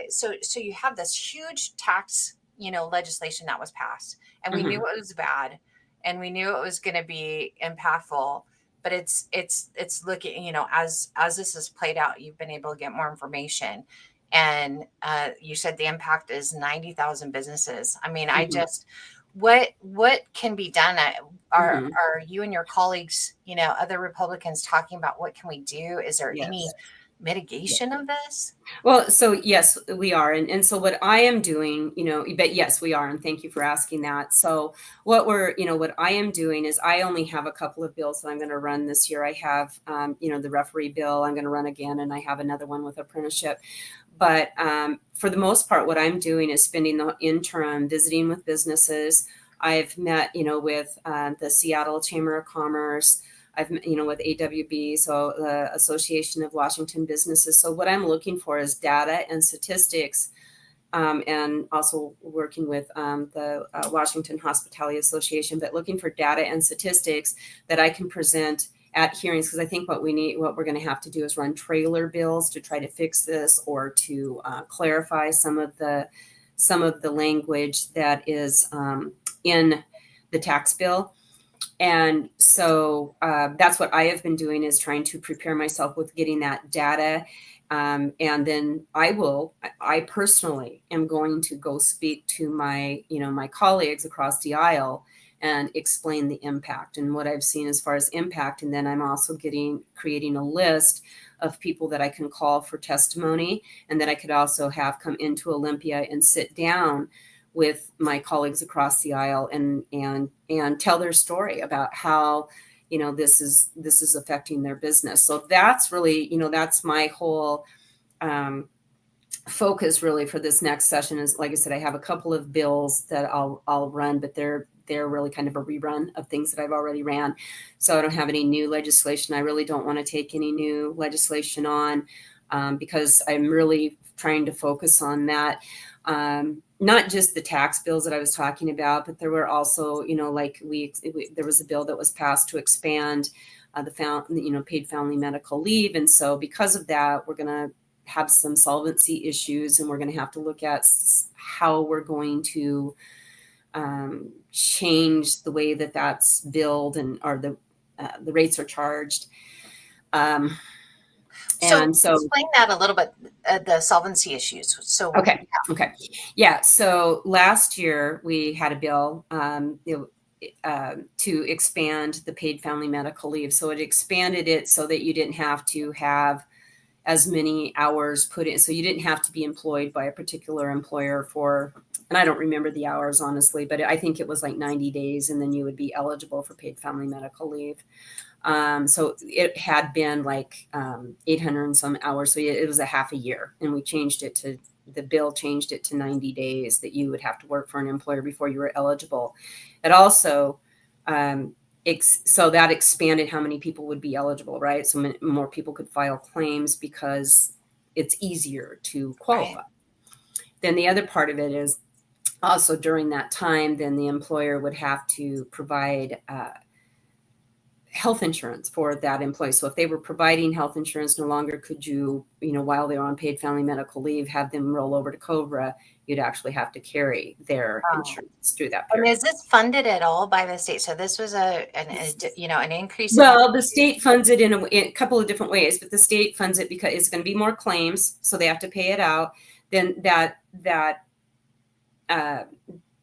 So you have this huge tax, legislation that was passed, and we knew mm-hmm, it was bad, and we knew it was going to be impactful. But it's looking, as this has played out, you've been able to get more information, and you said the impact is 90,000 businesses. I mean, I mm-hmm, just what can be done? Are mm-hmm. are you and your colleagues, other Republicans talking about what can we do? Is there any Yes. mitigation of this? Well, so yes, we are. And so what I am doing, but yes, we are. And thank you for asking that. So what I am doing is I only have a couple of bills that I'm going to run this year. I have, the referee bill I'm going to run again, and I have another one with apprenticeship. But for the most part, what I'm doing is spending the interim visiting with businesses. I've met, with the Seattle Chamber of Commerce. I've, with AWB, so the Association of Washington Businesses. So what I'm looking for is data and statistics, and also working with the Washington Hospitality Association, but looking for data and statistics that I can present at hearings, because I think what we're going to have to do is run trailer bills to try to fix this or to clarify some of the language that is in the tax bill. And so that's what I have been doing, is trying to prepare myself with getting that data. And then I personally am going to go speak to my colleagues across the aisle and explain the impact and what I've seen as far as impact. And then I'm also creating a list of people that I can call for testimony, and that I could also have come into Olympia and sit down with my colleagues across the aisle and tell their story about how this is affecting their business. So that's really, that's my whole focus really for this next session. Is, like I said, I have a couple of bills that I'll run, but they're they're really kind of a rerun of things that I've already ran. So I don't have any new legislation. I really don't want to take any new legislation on, because I'm really trying to focus on that. Not just the tax bills that I was talking about, but there were also, like there was a bill that was passed to expand paid family medical leave. And so because of that, we're going to have some solvency issues, and we're going to have to look at how we're going to change the way that that's billed or the rates are charged. So And so explain that a little bit, the solvency issues. So okay. Yeah. So last year we had a bill to expand the paid family medical leave. So it expanded it so that you didn't have to have as many hours put in. So you didn't have to be employed by a particular employer for, and I don't remember the hours honestly, but I think it was like 90 days, and then you would be eligible for paid family medical leave. So it had been like 800 and some hours. So it was a half a year, and the bill changed it to 90 days that you would have to work for an employer before you were eligible. It also, so that expanded how many people would be eligible, right? So more people could file claims because it's easier to qualify. Right. Then the other part of it is also during that time, then the employer would have to provide health insurance for that employee. So if they were providing health insurance, no longer could you, while they were on paid family medical leave, have them roll over to COBRA. You'd actually have to carry their insurance through that period. And is this funded at all by the state? So this was an increase. Well, the state funds it in a couple of different ways, but the state funds it because it's going to be more claims, so they have to pay it out. Then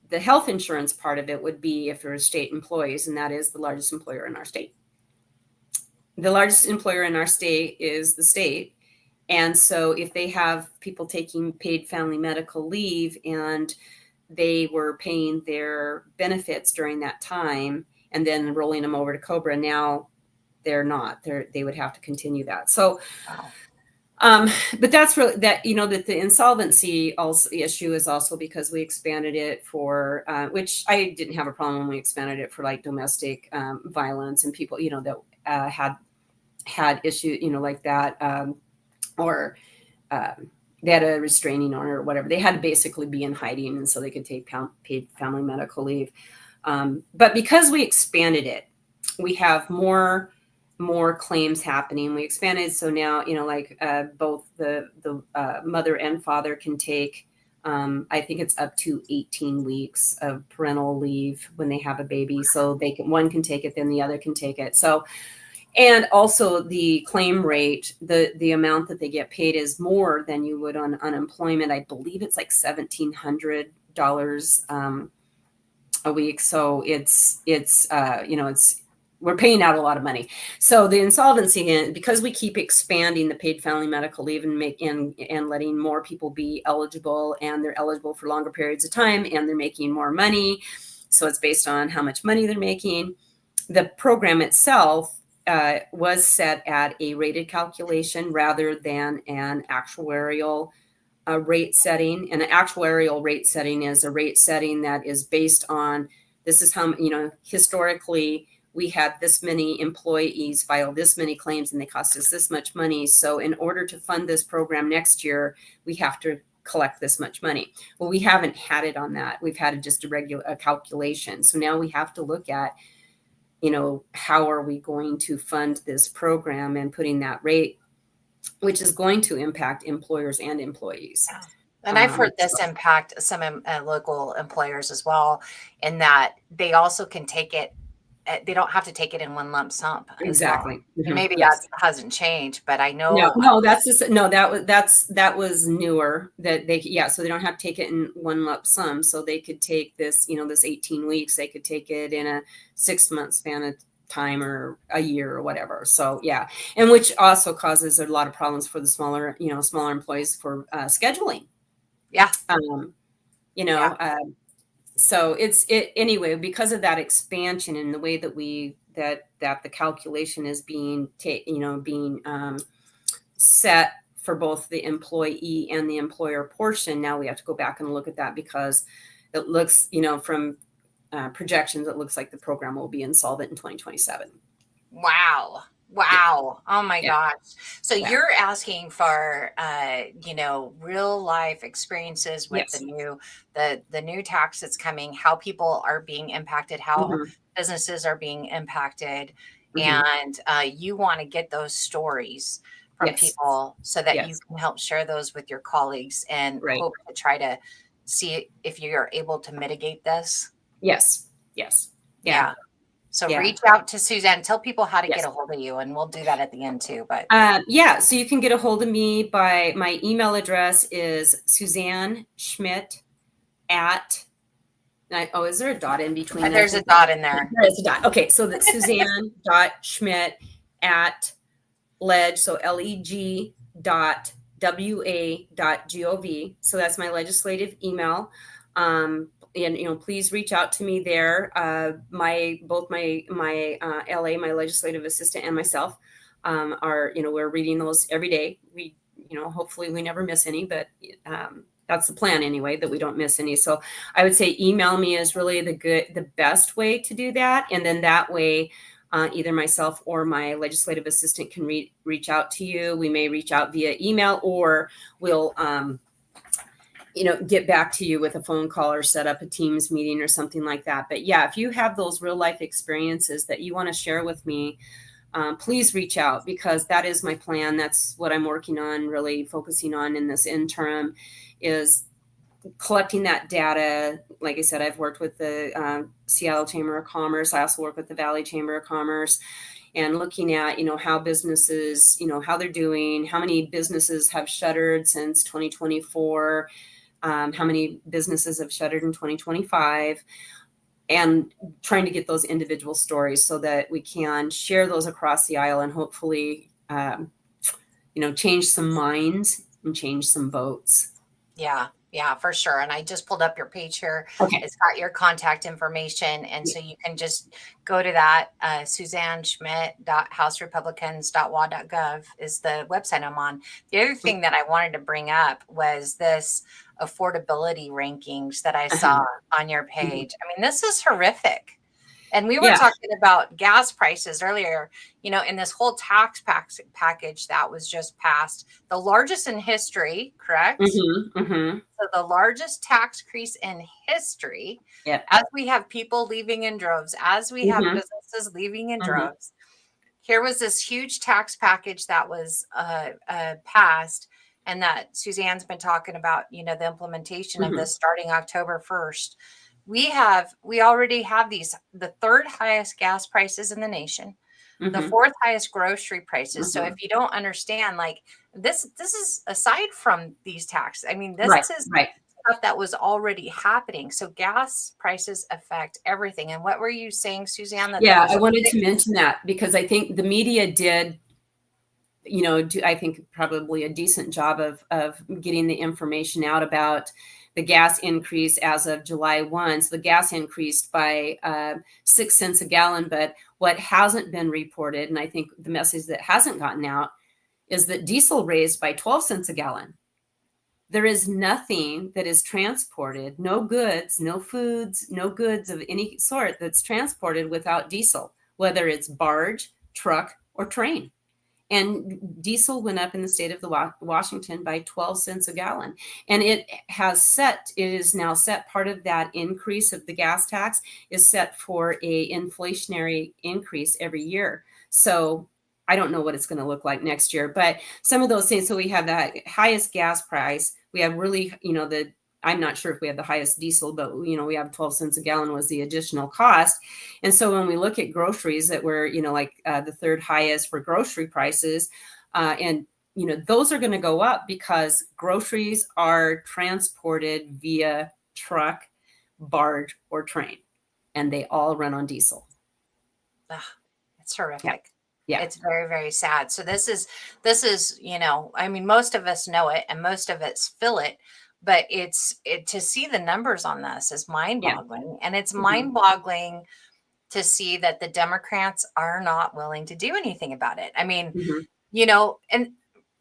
the health insurance part of it would be if there's state employees, and that is the largest employer in our state. The largest employer in our state is the state. And so if they have people taking paid family medical leave and they were paying their benefits during that time and then rolling them over to COBRA, now they're not. They would have to continue that. So but that's really that, that the insolvency also issue is also because we expanded it for, which I didn't have a problem when we expanded it for like domestic violence and people, that had issues, like that, or they had a restraining order or whatever. They had to basically be in hiding, and so they could take paid family medical leave. But because we expanded it, we have more claims happening. We expanded, so now both the mother and father can take. I think it's up to 18 weeks of parental leave when they have a baby. So one can take it, then the other can take it. So. And also the claim rate, the amount that they get paid is more than you would on unemployment. I believe it's like $1,700 a week. So it's we're paying out a lot of money. So the insolvency, because we keep expanding the paid family medical leave and letting more people be eligible, and they're eligible for longer periods of time, and they're making more money. So it's based on how much money they're making. The program itself was set at a rated calculation rather than an actuarial rate setting. And an actuarial rate setting is a rate setting that is based on, this is how, historically we had this many employees file this many claims and they cost us this much money. So in order to fund this program next year, we have to collect this much money. Well, we haven't had it on that. We've had just a calculation. So now we have to look at, how are we going to fund this program and putting that rate, which is going to impact employers and employees. And I've heard this impact some local employers as well, in that they also can take it. They don't have to take it in one lump sum. Exactly. Well. Maybe that hasn't changed, but I know. That was newer so they don't have to take it in one lump sum. So they could take this, this 18 weeks, they could take it in a 6-month span of time or a year or whatever. So, yeah. And which also causes a lot of problems for the smaller employees for scheduling. Yeah. So anyway, because of that expansion and the way that that the calculation is being set for both the employee and the employer portion, now we have to go back and look at that, because it looks, from projections, it looks like the program will be insolvent in 2027. Wow. Wow. Oh my Yeah. gosh. So Yeah. you're asking for real life experiences with Yes. the new tax that's coming, how people are being impacted, how Hmm. businesses are being impacted, Hmm. and you want to get those stories from Yes. people so that you Yes. can help share those with your colleagues and Right. hope to try to see if you're able to mitigate this. Yes. Yes. Yeah. Yeah. So Yeah. reach out to Suzanne. Tell people how to get Yes. a hold of you, and we'll do that at the end too. But Yeah, so you can get a hold of me by my email address is Suzanne Schmidt at, is there a dot in between there? there's a dot in there. There is a dot. Okay, so that's Suzanne dot Schmidt at leg, so leg dot wa.gov. So that's my legislative email. And please reach out to me there. Both my LA, my legislative assistant, and myself are we're reading those every day. We hopefully we never miss any, but that's the plan anyway, that we don't miss any. So I would say email me is really the best way to do that, and then that way. Either myself or my legislative assistant can reach out to you. We may reach out via email, or we'll get back to you with a phone call or set up a Teams meeting or something like that. But yeah, if you have those real life experiences that you want to share with me, please reach out, because that is my plan. That's what I'm working on, really focusing on in this interim, is collecting that data. Like I said, I've worked with the Seattle Chamber of Commerce. I also work with the Valley Chamber of Commerce, and looking at, how businesses, how they're doing, how many businesses have shuttered since 2024, how many businesses have shuttered in 2025, and trying to get those individual stories so that we can share those across the aisle and hopefully, change some minds and change some votes. Yeah, for sure. And I just pulled up your page here. Okay. It's got your contact information. And so you can just go to that. Suzanne Schmidt.houserepublicans.wa.gov is the website I'm on. The other thing that I wanted to bring up was this affordability rankings that I saw on your page. I mean, this is horrific. And we were Yeah. talking about gas prices earlier, in this whole tax package that was just passed, the largest in history, correct? Mm-hmm, mm-hmm. So the largest tax increase in history, Yeah. as we have people leaving in droves, as we have businesses leaving in droves. Here was this huge tax package that was passed, and that Suzanne's been talking about, the implementation of this starting October 1st. We already have the third highest gas prices in the nation, the fourth highest grocery prices. So if you don't understand, like this is aside from these taxes. I mean, this is stuff that was already happening. So gas prices affect everything. And what were you saying, Suzanne? Yeah, I wanted to mention that because I think the media did, I think probably a decent job of getting the information out about the gas increase as of July 1. So the gas increased by 6 cents a gallon. But what hasn't been reported, and I think the message that hasn't gotten out, is that diesel raised by 12 cents a gallon. There is nothing that is transported, no goods, no foods, no goods of any sort that's transported without diesel, whether it's barge, truck, or train. And diesel went up in the state of Washington by 12 cents a gallon. And it is now set, part of that increase of the gas tax is set for a inflationary increase every year. So I don't know what it's going to look like next year, but some of those things. So we have that highest gas price. We have really, I'm not sure if we have the highest diesel, but we have 12 cents a gallon was the additional cost. And so when we look at groceries that were, the third highest for grocery prices, and those are going to go up because groceries are transported via truck, barge, or train, and they all run on diesel. It's horrific. Yeah. It's very, very sad. So this is, I mean, most of us know it and most of us feel it, but to see the numbers on this is mind boggling. And it's mind boggling to see that the Democrats are not willing to do anything about it. I mean, and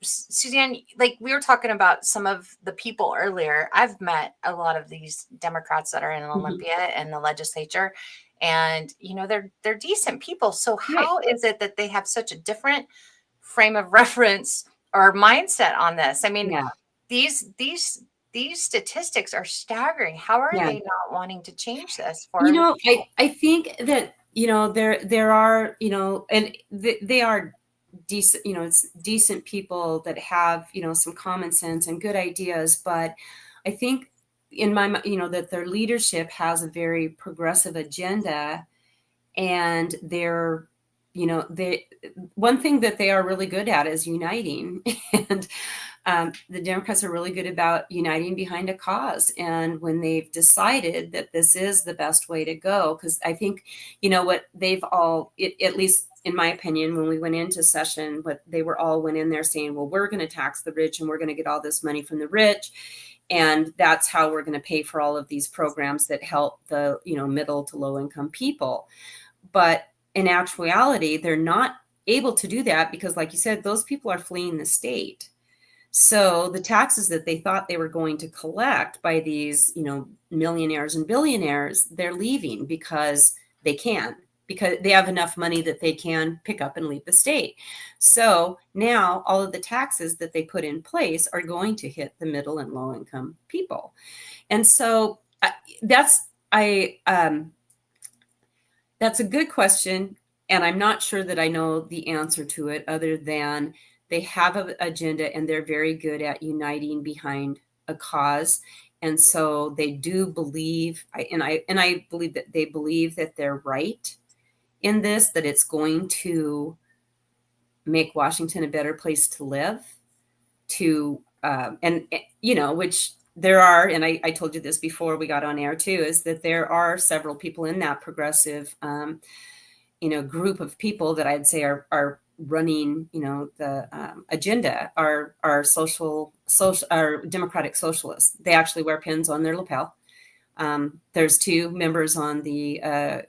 Suzanne, like we were talking about some of the people earlier. I've met a lot of these Democrats that are in Mhm. Olympia and the legislature, and they're decent people. So Right. how is it that they have such a different frame of reference or mindset on this? I mean, Yeah. these these these statistics are staggering. How are Yeah. they not wanting to change this for the people? I think that, there are, and they are decent, it's decent people that have, some common sense and good ideas. But I think that their leadership has a very progressive agenda, and they one thing that they are really good at is uniting. And the Democrats are really good about uniting behind a cause. And when they've decided that this is the best way to go, because I think, what they've at least in my opinion, when we went into session, what they all went in there saying, well, we're going to tax the rich and we're going to get all this money from the rich. And that's how we're going to pay for all of these programs that help the, middle to low income people. But in actuality, they're not able to do that because, like you said, those people are fleeing the state. So the taxes that they thought they were going to collect by these, millionaires and billionaires, they're leaving because they can, because they have enough money that they can pick up and leave the state. So now all of the taxes that they put in place are going to hit the middle and low income people. And so that's, I, that's a good question. And I'm not sure that I know the answer to it, other than they have an agenda and they're very good at uniting behind a cause. And so they do believe, and I believe that they believe that they're right in this, that it's going to make Washington a better place to live, which there are, and I told you this before we got on air too, is that there are several people in that progressive group of people that I'd say are running, the agenda, are are democratic socialists. They actually wear pins on their lapel. There's two members on the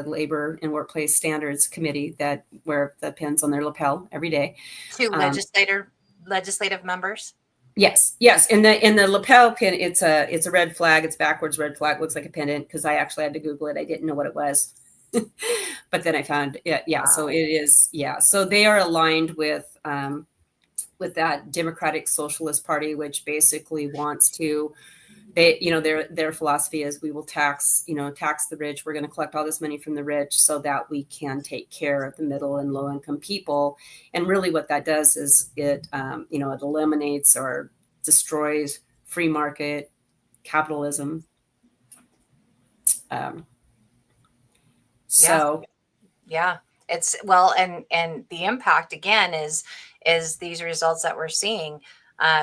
Labor and Workplace Standards Committee that wear the pins on their lapel every day. Two legislative members. Yes, yes. In the lapel pin, it's a red flag. It's backwards red flag. Looks like a pendant, because I actually had to Google it. I didn't know what it was. But then I found it. Yeah. So Wow. it is. Yeah. So they are aligned with that Democratic Socialist Party, which basically wants to, their philosophy is, we will tax the rich. We're going to collect all this money from the rich so that we can take care of the middle and low income people. And really what that does is it eliminates or destroys free market capitalism. Yeah. So Yeah. It's well, and the impact again is these results that we're seeing.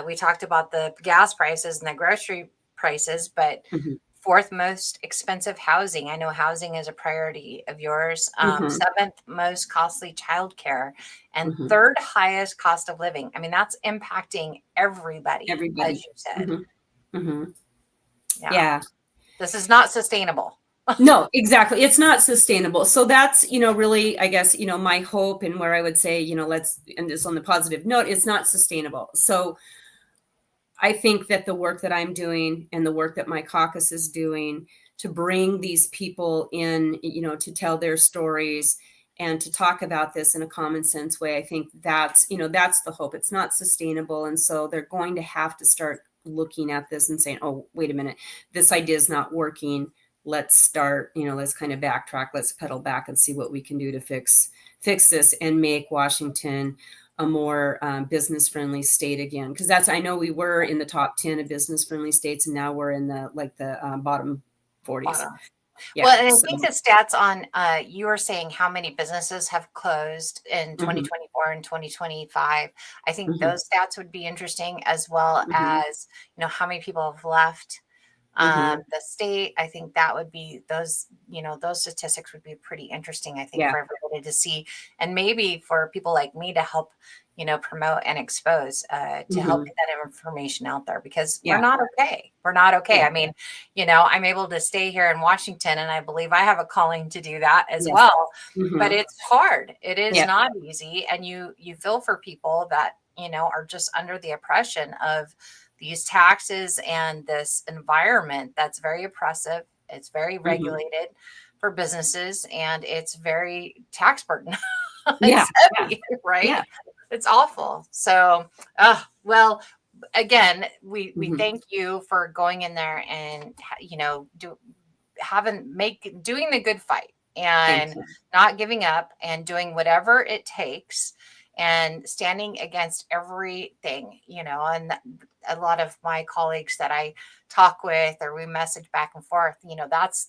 We talked about the gas prices and the grocery prices, but mhm, fourth most expensive housing. I know housing is a priority of yours. mhm, Seventh most costly childcare, and mhm. third highest cost of living. I mean, that's impacting everybody, as Everybody. you said. Mhm, mhm. Yeah, Yeah. this is not sustainable. No, exactly. It's not sustainable. So that's, really, I guess, my hope, and where I would say, let's end this on the positive note, it's not sustainable. So I think that the work that I'm doing and the work that my caucus is doing to bring these people in, to tell their stories and to talk about this in a common sense way, I think that's the hope. It's not sustainable. And so they're going to have to start looking at this and saying, oh, wait a minute, this idea is not working. Let's start, let's kind of backtrack, let's pedal back and see what we can do to fix this and make Washington a more business friendly state again. Because I know we were in the top 10 of business friendly states, and now we're in the bottom 40s. Bottom. Yeah. Well, and I So, think the stats on you were saying how many businesses have closed in mhm, 2024 and 2025. I think mhm, those stats would be interesting, as well mhm, as how many people have left mhm. the state. I think that would be those statistics would be pretty interesting, I think, Yeah. for everybody to see, and maybe for people like me to help, promote and expose, to help Mhm. get that information out there, because we're Yeah. not okay. We're not okay. Yeah. I mean, I'm able to stay here in Washington, and I believe I have a calling to do that as Yes. well. But Mhm. it's hard. It is Yeah. not easy, and you feel for people that are just under the oppression of these taxes and this environment that's very oppressive. It's very Mhm. regulated for businesses, and it's very tax burden. Yeah, It's yeah, heavy, right? yeah. It's awful. So, well, again, we Mhm. thank you for going in there and doing the good fight Thank and you. not giving up and doing whatever it takes and standing against everything, and a lot of my colleagues that I talk with or we message back and forth,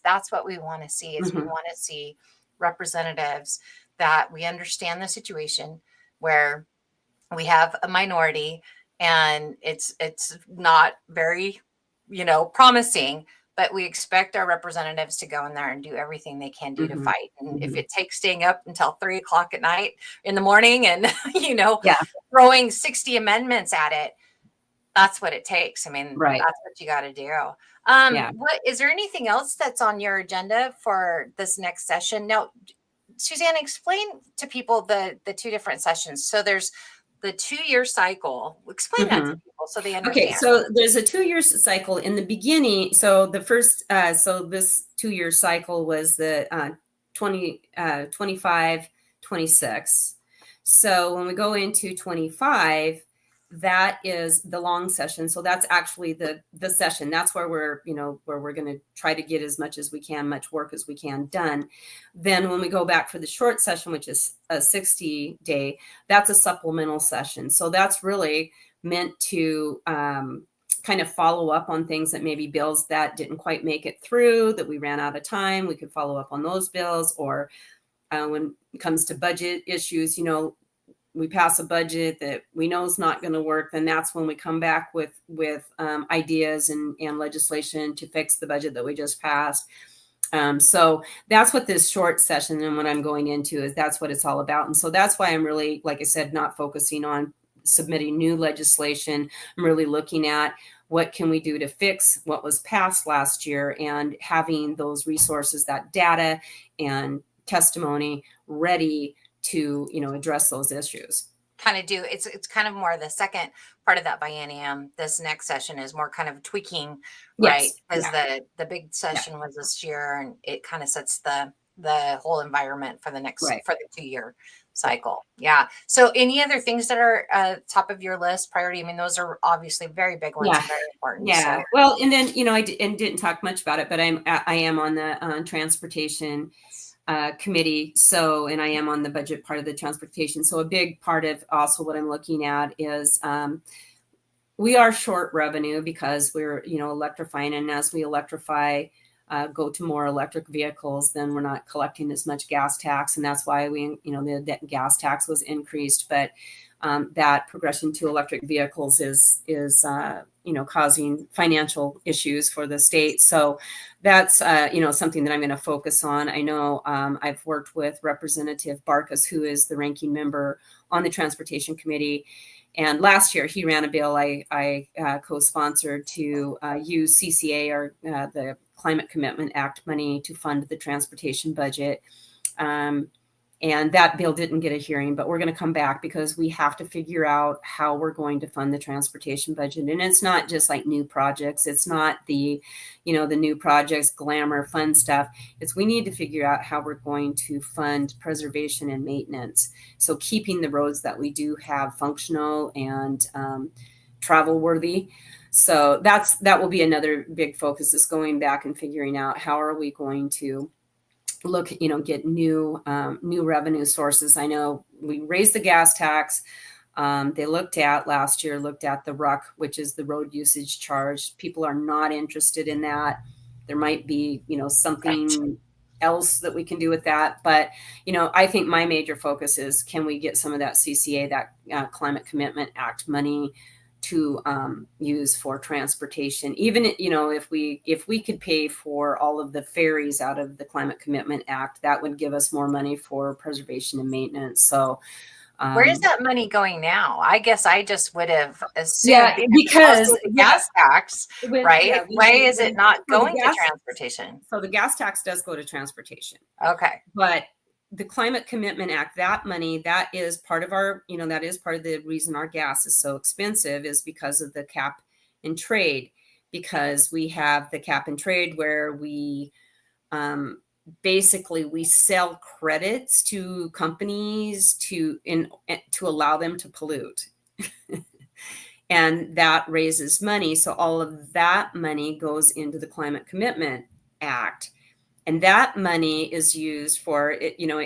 that's what we want to see is we Mhm. want to see representatives that we understand the situation where we have a minority and it's not very promising, but we expect our representatives to go in there and do everything they can do to Mhm. fight, and if Mhm. it takes staying up until 3 o'clock at night in the morning and Yeah, throwing 60 amendments at it, that's what it takes. I mean, right. that's what you got to do. Yeah. What is there anything else that's on your agenda for this next session now? Suzanne, explain to people the two different sessions. So there's the 2-year cycle. Explain that to Mhm. people so they Okay, understand. so there's a 2 year cycle in the beginning. So the first, so this 2 year cycle was the 25, 26. So when we go into 25, that is the long session. So that's actually the session. That's where we're going to try to get as much as we can, much work as we can done. Then when we go back for the short session, which is a 60-day, that's a supplemental session. So that's really meant to kind of follow up on things that maybe bills that didn't quite make it through, that we ran out of time. We could follow up on those bills, or when it comes to budget issues, we pass a budget that we know is not going to work, then that's when we come back with ideas and legislation to fix the budget that we just passed. So that's what this short session and what I'm going into is, that's what it's all about. And so that's why I'm really, like I said, not focusing on submitting new legislation. I'm really looking at what can we do to fix what was passed last year, and having those resources, that data and testimony ready to, address those issues. Kind of do it's kind of more the second part of that biennium. This next session is more kind of tweaking, right? Yes. Because Yeah. the big Yeah. session was this year, and it kind of sets the whole environment for Right. the 2-year Yeah. cycle. Yeah. So any other things that are top of your list priority? I mean, those are obviously very big ones Yeah. and very important. Yeah. So Well, and then, and didn't talk much about it, but I am on the transportation committee. So, and I am on the budget part of the transportation. So a big part of also what I'm looking at is we are short revenue because we're, electrifying. And as we electrify, go to more electric vehicles, then we're not collecting as much gas tax. And that's why the gas tax was increased. But that progression to electric vehicles is causing financial issues for the state. So that's something that I'm going to focus on. I know I've worked with Representative Barkas, who is the ranking member on the Transportation Committee. And last year he ran a bill I co-sponsored to use CCA, or the Climate Commitment Act money, to fund the transportation budget. And that bill didn't get a hearing, but we're going to come back because we have to figure out how we're going to fund the transportation budget. And it's not just like new projects. It's not the new projects, glamour, fun stuff. It's, we need to figure out how we're going to fund preservation and maintenance. So keeping the roads that we do have functional and travel worthy. So that will be another big focus, is going back and figuring out how are we going to look, get new revenue sources. I know we raised the gas tax. They looked at the RUC, which is the road usage charge. People are not interested in that. There might be, something else that we can do with that. But, I think my major focus is, can we get some of that CCA, that Climate Commitment Act money, to use for transportation? Even if we could pay for all of the ferries out of the Climate Commitment Act, that would give us more money for preservation and maintenance. So where is that money going now? I guess I just would have assumed, yeah, because the gas tax, right? Why is it not so the going to gas transportation? so the gas tax does go to transportation, Okay. but the Climate Commitment Act, that money, that is part of our, that is part of the reason our gas is so expensive, is because of the cap and trade, because we have the cap and trade where we basically we sell credits to companies to allow them to pollute. And that raises money. So all of that money goes into the Climate Commitment Act. And that money is used for,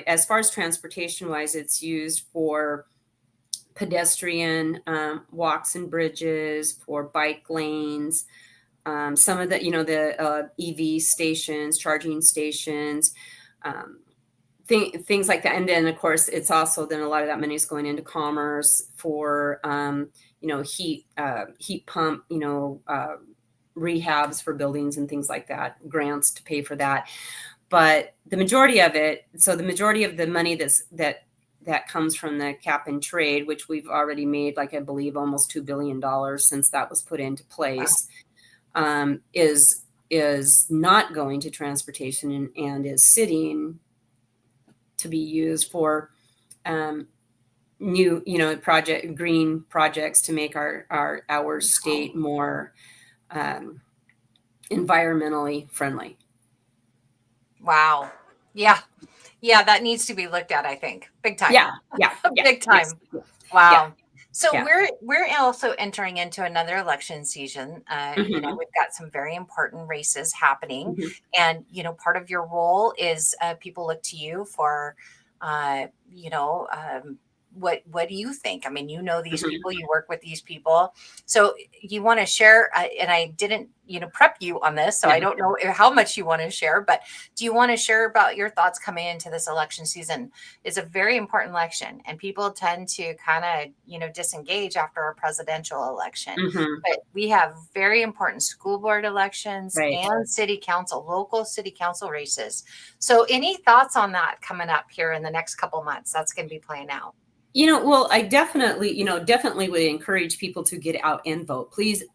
as far as transportation wise, it's used for pedestrian walks and bridges, for bike lanes, some of the, the EV stations, charging stations, things like that. And then, of course, it's also then a lot of that money is going into commerce for, heat pump, rehabs for buildings and things like that, grants to pay for that. But the majority of it, so the majority of the money that comes from the cap and trade, which we've already made, like I believe almost $2 billion since that was put into place, is not going to transportation and is sitting to be used for new, green projects to make our state more environmentally friendly. Wow. Yeah. Yeah, that needs to be looked at, I think. Big time. Yeah. Big time. Yes. Wow. Yeah. So Yeah. we're also entering into another election season. We've got some very important races happening, and part of your role is people look to you for, what do you think? I mean, these people, you work with these people, so you want to share. And I didn't, prep you on this, so I don't know how much you want to share. But do you want to share about your thoughts coming into this election season? It's a very important election, and people tend to kind of, disengage after a presidential election. But we have very important school board elections and local city council races. So any thoughts on that coming up here in the next couple months? That's going to be playing out. Well, I definitely would encourage people to get out and vote. Please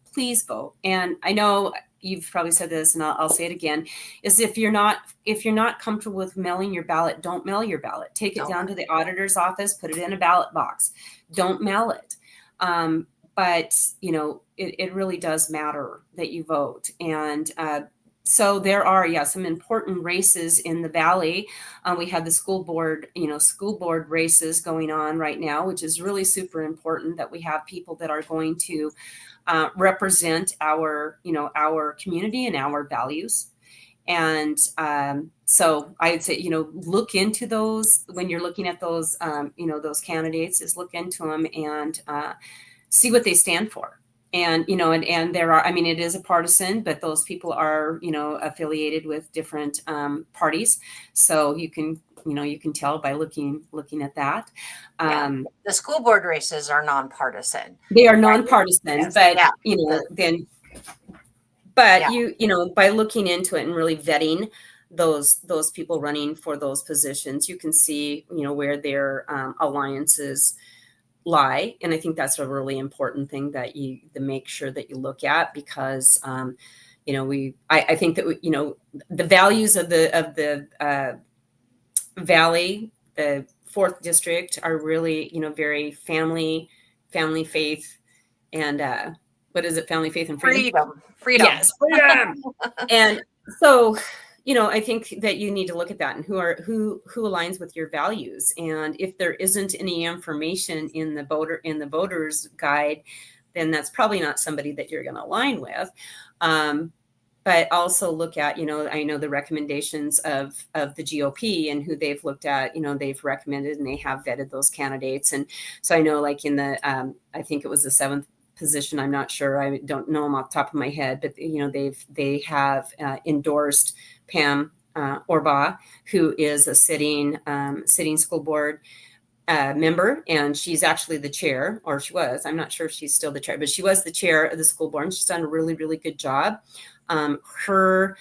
vote. And I know you've probably said this, and I'll say it again, is if you're not comfortable with mailing your ballot, don't mail your ballot. Take it down to the auditor's office, put it in a ballot box. Don't mail it. But it really does matter that you vote. And so there are, some important races in the Valley. We have the school board races going on right now, which is really super important that we have people that are going to represent our community and our values. And so I'd say, look into those when you're looking at those, those candidates, is look into them and see what they stand for. And, and there are, it is a partisan, but those people are, affiliated with different parties. So you can tell by looking at that. The school board races are nonpartisan. They are nonpartisan, but, by looking into it and really vetting those people running for those positions, you can see, where their alliances lie. And I think that's a really important thing that you make sure that you look at, because I think that the values of the Valley, the 4th district, are really very family, faith, and what is it, family, faith, and freedom. Yes, freedom. And so I think that you need to look at that and who aligns with your values. And if there isn't any information in the voter's guide, then that's probably not somebody that you're going to align with. But also look at, I know the recommendations of the GOP and who they've looked at, they've recommended and they have vetted those candidates. And so I know, like in the, I think it was the 7th position, I'm not sure, I don't know them off the top of my head, but they have endorsed PM Orba, who is a sitting school board member, and she's actually the chair, or she was. I'm not sure if she's still the chair, but she was the chair of the school board, and she's done a really, really good job. Her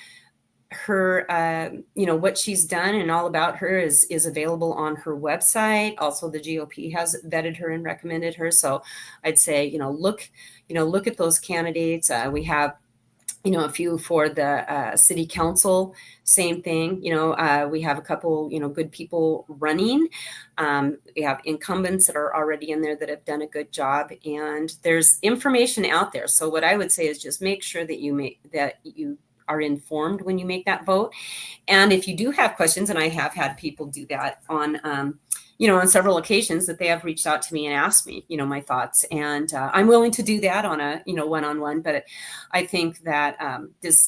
what she's done and all about her is available on her website. Also, the GOP has vetted her and recommended her. So I'd say, look at those candidates. We have a few for the city council, same thing. We have a couple, good people running. We have incumbents that are already in there that have done a good job, and there's information out there. So what I would say is just make sure that you are informed when you make that vote. And if you do have questions, and I have had people do that on several occasions, that they have reached out to me and asked me, my thoughts. And I'm willing to do that on a, one-on-one. But I think that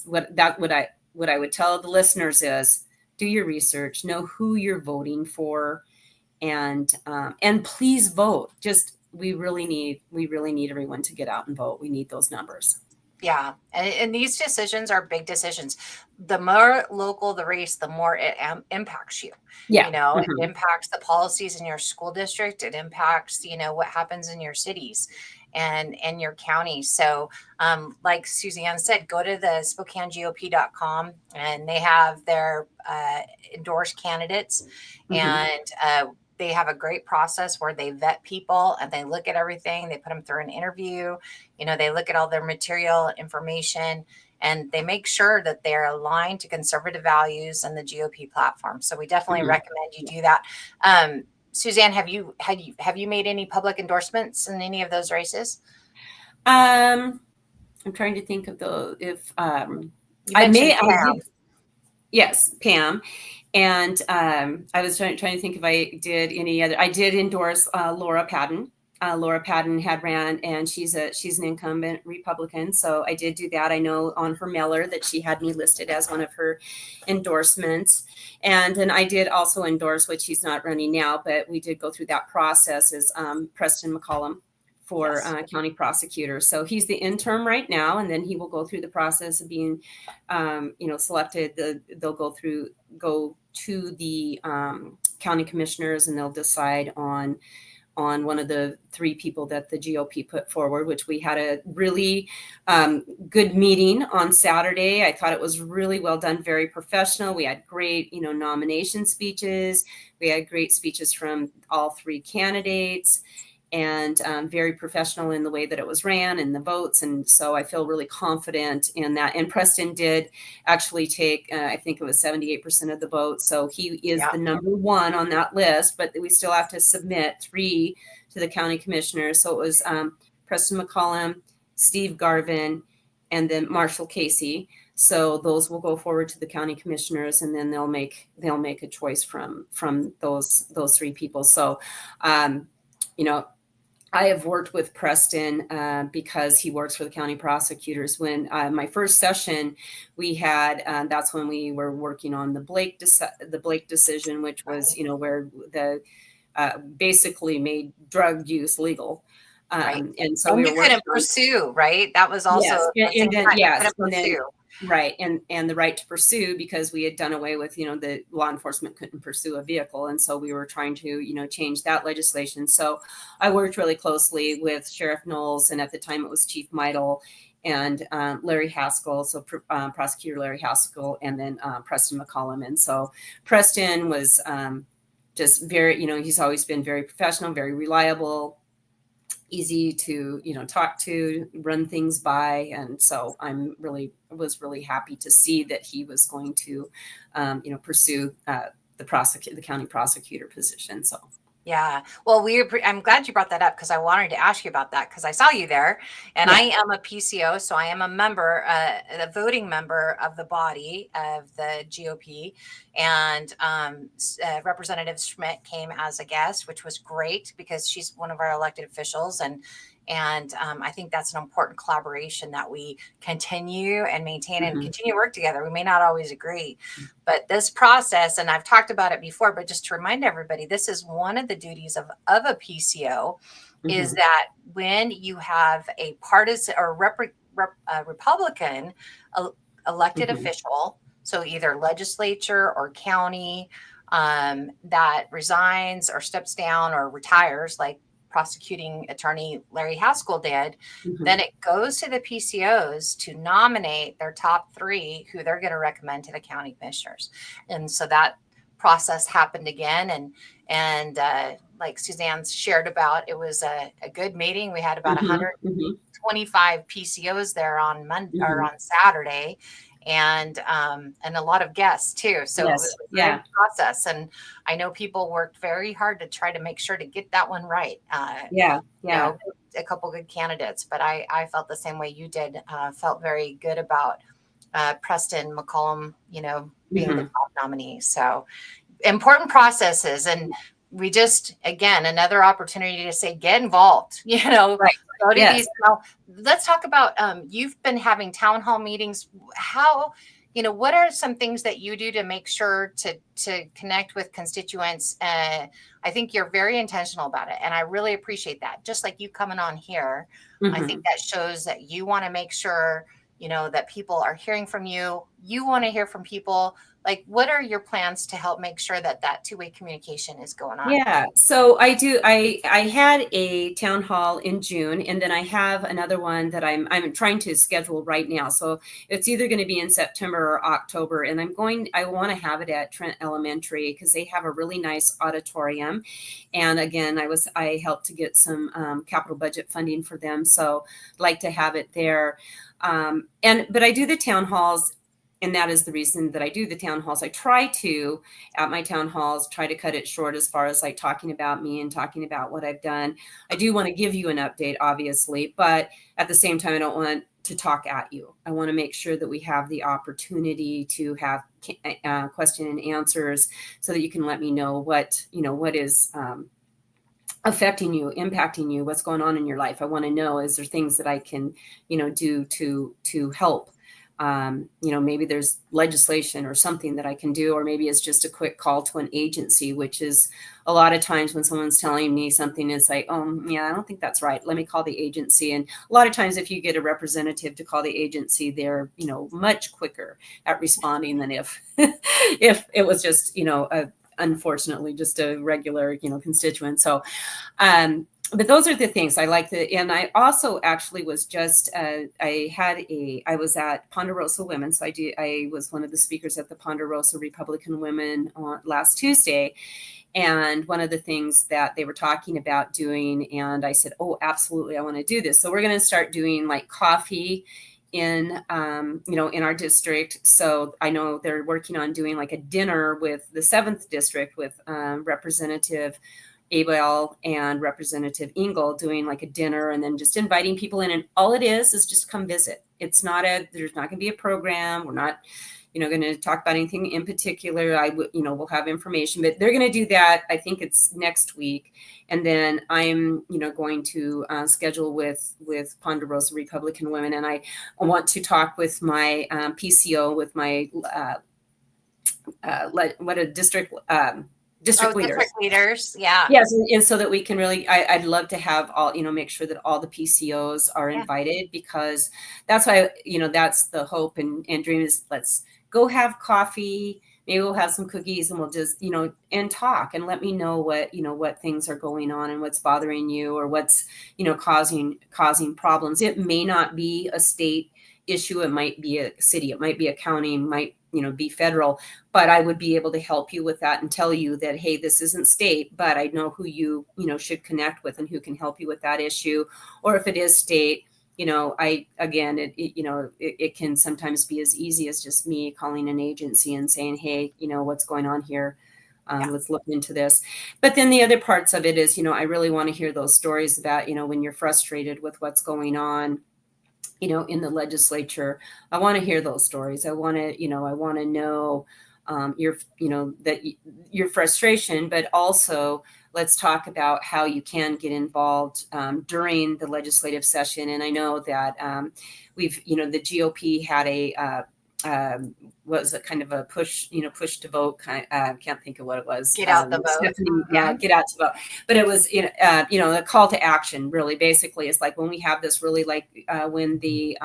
what I would tell the listeners is do your research, know who you're voting for, and please vote. We really need everyone to get out and vote. We need those numbers. Yeah. And these decisions are big decisions. The more local the race, the more it impacts you. Yeah. It impacts the policies in your school district. It impacts, what happens in your cities and your county. So like Suzanne said, go to the SpokaneGOP.com, and they have their endorsed candidates. And they have a great process where they vet people and they look at everything. They put them through an interview. They look at all their material information, and they make sure that they're aligned to conservative values and the GOP platform. So we definitely recommend you do that. Suzanne, have you made any public endorsements in any of those races? I'm trying to think of if I did. Yes, Pam. And I was trying to think if I did any other. I did endorse Laura Padden. Laura Padden had ran, and she's an incumbent Republican. So I did do that. I know on her mailer that she had me listed as one of her endorsements. And then I did also endorse, which she's not running now, but we did go through that process, is Preston McCollum for county prosecutor. So he's the interim right now, and then he will go through the process of being, selected. They'll go to the county commissioners, and they'll decide on one of the three people that the GOP put forward, which we had a really good meeting on Saturday. I thought it was really well done, very professional. We had great, nomination speeches. We had great speeches from all three candidates, and very professional in the way that it was ran and the votes. And so I feel really confident in that. And Preston did actually take, I think it was 78% of the vote. So he is the number one on that list, but we still have to submit 3 to the county commissioners. So it was Preston McCollum, Steve Garvin, and then Marshall Casey. So those will go forward to the county commissioners, and then they'll make a choice from those 3 people. So, I have worked with Preston because he works for the county prosecutors. When my first session we had, that's when we were working on the Blake decision, which was, where the basically made drug use legal. And so we couldn't pursue, right? That was also right. And the right to pursue, because we had done away with, the law enforcement couldn't pursue a vehicle. And so we were trying to, change that legislation. So I worked really closely with Sheriff Knowles, and at the time it was Chief Meidel, and Larry Haskell, so Prosecutor Larry Haskell, and then Preston McCollum. And so Preston was just very, he's always been very professional, very reliable, easy to talk to, run things by. And so was really happy to see that he was going to pursue the county prosecutor position. So yeah, well, I'm glad you brought that up, because I wanted to ask you about that, because I saw you there, and I am a PCO, so I am a member, a voting member of the body of the GOP, and Representative Schmidt came as a guest, which was great because she's one of our elected officials, and I think that's an important collaboration that we continue and maintain and continue to work together. We may not always agree, but this process, and I've talked about it before, but just to remind everybody, this is one of the duties of a PCO, is that when you have a partisan or Republican elected official, so either legislature or county, that resigns or steps down or retires, like prosecuting attorney Larry Haskell did, then it goes to the PCOs to nominate their top 3 who they're going to recommend to the county commissioners. And so that process happened again. And like Suzanne shared about, it was a good meeting. We had about Mm-hmm. Mm-hmm. 125 PCOs there on Monday or Mm-hmm. on Saturday, and a lot of guests too. So it was Yes. a great Yeah. process, and I know people worked very hard to try to make sure to get that one right. Yeah. You Yeah. know, a couple good candidates, but I felt the same way you did. Felt very good about Preston McCollum, being the Mm-hmm. top nominee. So important processes. And we just, again, another opportunity to say, get involved, Right. go to Yes. these. Now, let's talk about, you've been having town hall meetings. How, what are some things that you do to make sure to connect with constituents? I think you're very intentional about it, and I really appreciate that. Just like you coming on here, I think Mm-hmm. that shows that you want to make sure, that people are hearing from you. You want to hear from people. Like, what are your plans to help make sure that two-way communication is going on? Yeah, so I do. I had a town hall in June, and then I have another one that I'm trying to schedule right now. So it's either going to be in September or October, and I want to have it at Trent Elementary because they have a really nice auditorium. And again, I helped to get some capital budget funding for them, so I'd like to have it there. But I do the town halls, and that is the reason that I do the town halls. I try to, at my town halls, try to cut it short as far as like talking about me and talking about what I've done. I do want to give you an update, obviously, but at the same time, I don't want to talk at you. I want to make sure that we have the opportunity to have question and answers so that you can let me know what is affecting you, impacting you, what's going on in your life. I want to know, is there things that I can, do to help? Maybe there's legislation or something that I can do, or maybe it's just a quick call to an agency, which is a lot of times when someone's telling me something, it's like, oh, yeah, I don't think that's right. Let me call the agency. And a lot of times if you get a representative to call the agency, they're, much quicker at responding than if, if it was just, unfortunately just a regular, constituent. So, but those are the things I like and I also actually was just, I was at Ponderosa Women. So I was one of the speakers at the Ponderosa Republican Women last Tuesday. And one of the things that they were talking about doing, and I said, oh, absolutely, I want to do this. So we're going to start doing like coffee in in our district. So I know they're working on doing like a dinner with the 7th district with Representative Abel and Representative Engel, doing like a dinner and then just inviting people in. And all it is just come visit. There's not going to be a program. We're not, going to talk about anything in particular. We'll have information, but they're going to do that. I think it's next week. And then I'm, going to schedule with Ponderosa Republican Women. And I want to talk with my PCO, with my, district leaders. District leaders. Yeah. Yes, and so that we can really, I'd love to have all, make sure that all the PCOs are invited, because that's why, that's the hope and dream is, let's go have coffee. Maybe we'll have some cookies and we'll just, and talk and let me know what things are going on and what's bothering you, or what's, causing problems. It may not be a state issue. It might be a city, it might be a county, might, be federal, but I would be able to help you with that and tell you that, hey, this isn't state, but I know who you, should connect with and who can help you with that issue. Or if it is state, it can sometimes be as easy as just me calling an agency and saying, hey, what's going on here? Let's look into this. But then the other parts of it is, I really want to hear those stories about, when you're frustrated with what's going on, in the legislature. I want to hear those stories. I want to know your frustration, but also let's talk about how you can get involved during the legislative session. And I know that the GOP had a was a kind of a push to vote. Can't think of what it was. Get out the vote. Stephanie, yeah, get out to vote. But it was, a call to action. Really, basically, it's like when we have this really, like when the,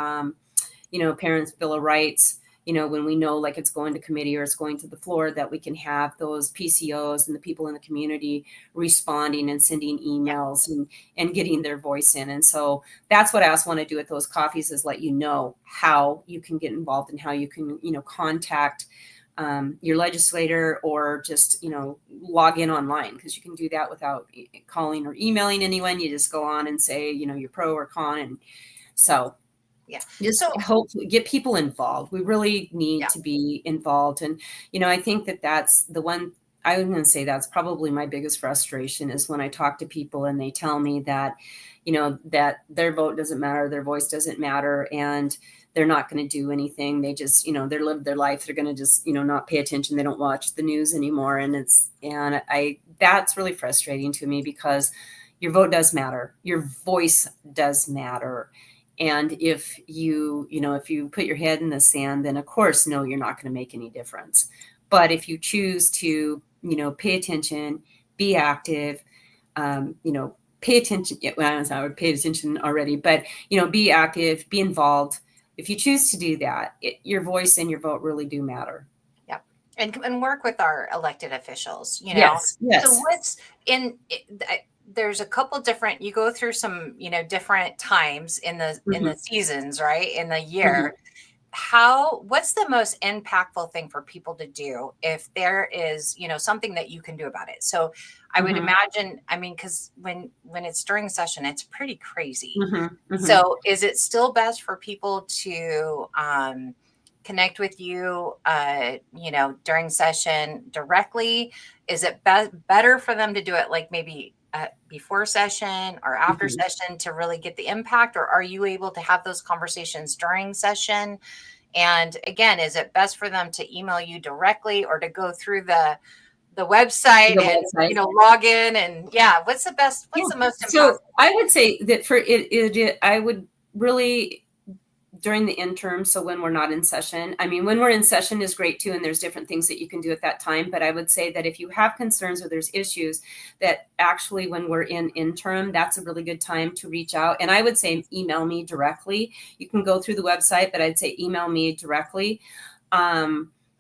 Parents' Bill of Rights. When we know like it's going to committee or it's going to the floor, that we can have those PCOs and the people in the community responding and sending emails and getting their voice in. And so that's what I also want to do at those coffees, is let you know how you can get involved and how you can, contact your legislator, or just, log in online, because you can do that without calling or emailing anyone. You just go on and say, you're pro or con. And so Yeah. just So hopefully get people involved. We really need yeah. to be involved. And, I think that's the one, I was going to say that's probably my biggest frustration, is when I talk to people and they tell me that, that their vote doesn't matter, their voice doesn't matter, and they're not going to do anything. They just, they live their life. They're going to just, not pay attention. They don't watch the news anymore. And that's really frustrating to me, because your vote does matter. Your voice does matter. And if you put your head in the sand, then of course, no, you're not going to make any difference. But if you choose to, pay attention, be active, pay attention. Well, I would pay attention already, but, be active, be involved. If you choose to do that, your voice and your vote really do matter. Yeah. And work with our elected officials, Yes. So what's there's a couple different, you go through some, different times in the seasons, right? In the year. What's the most impactful thing for people to do if there is, something that you can do about it? So I would imagine, because when it's during session, it's pretty crazy. So is it still best for people to connect with you, during session directly? Is it better for them to do it like maybe before session or after session to really get the impact? Or are you able to have those conversations during session? And again, is it best for them to email you directly, or to go through the website and log in? And what's the most important? So I would say that for it I would really, during the interim, so when we're not in session, when we're in session is great too, and there's different things that you can do at that time. But I would say that if you have concerns or there's issues, that actually when we're in interim, that's a really good time to reach out. And I would say email me directly. You can go through the website, but I'd say email me directly.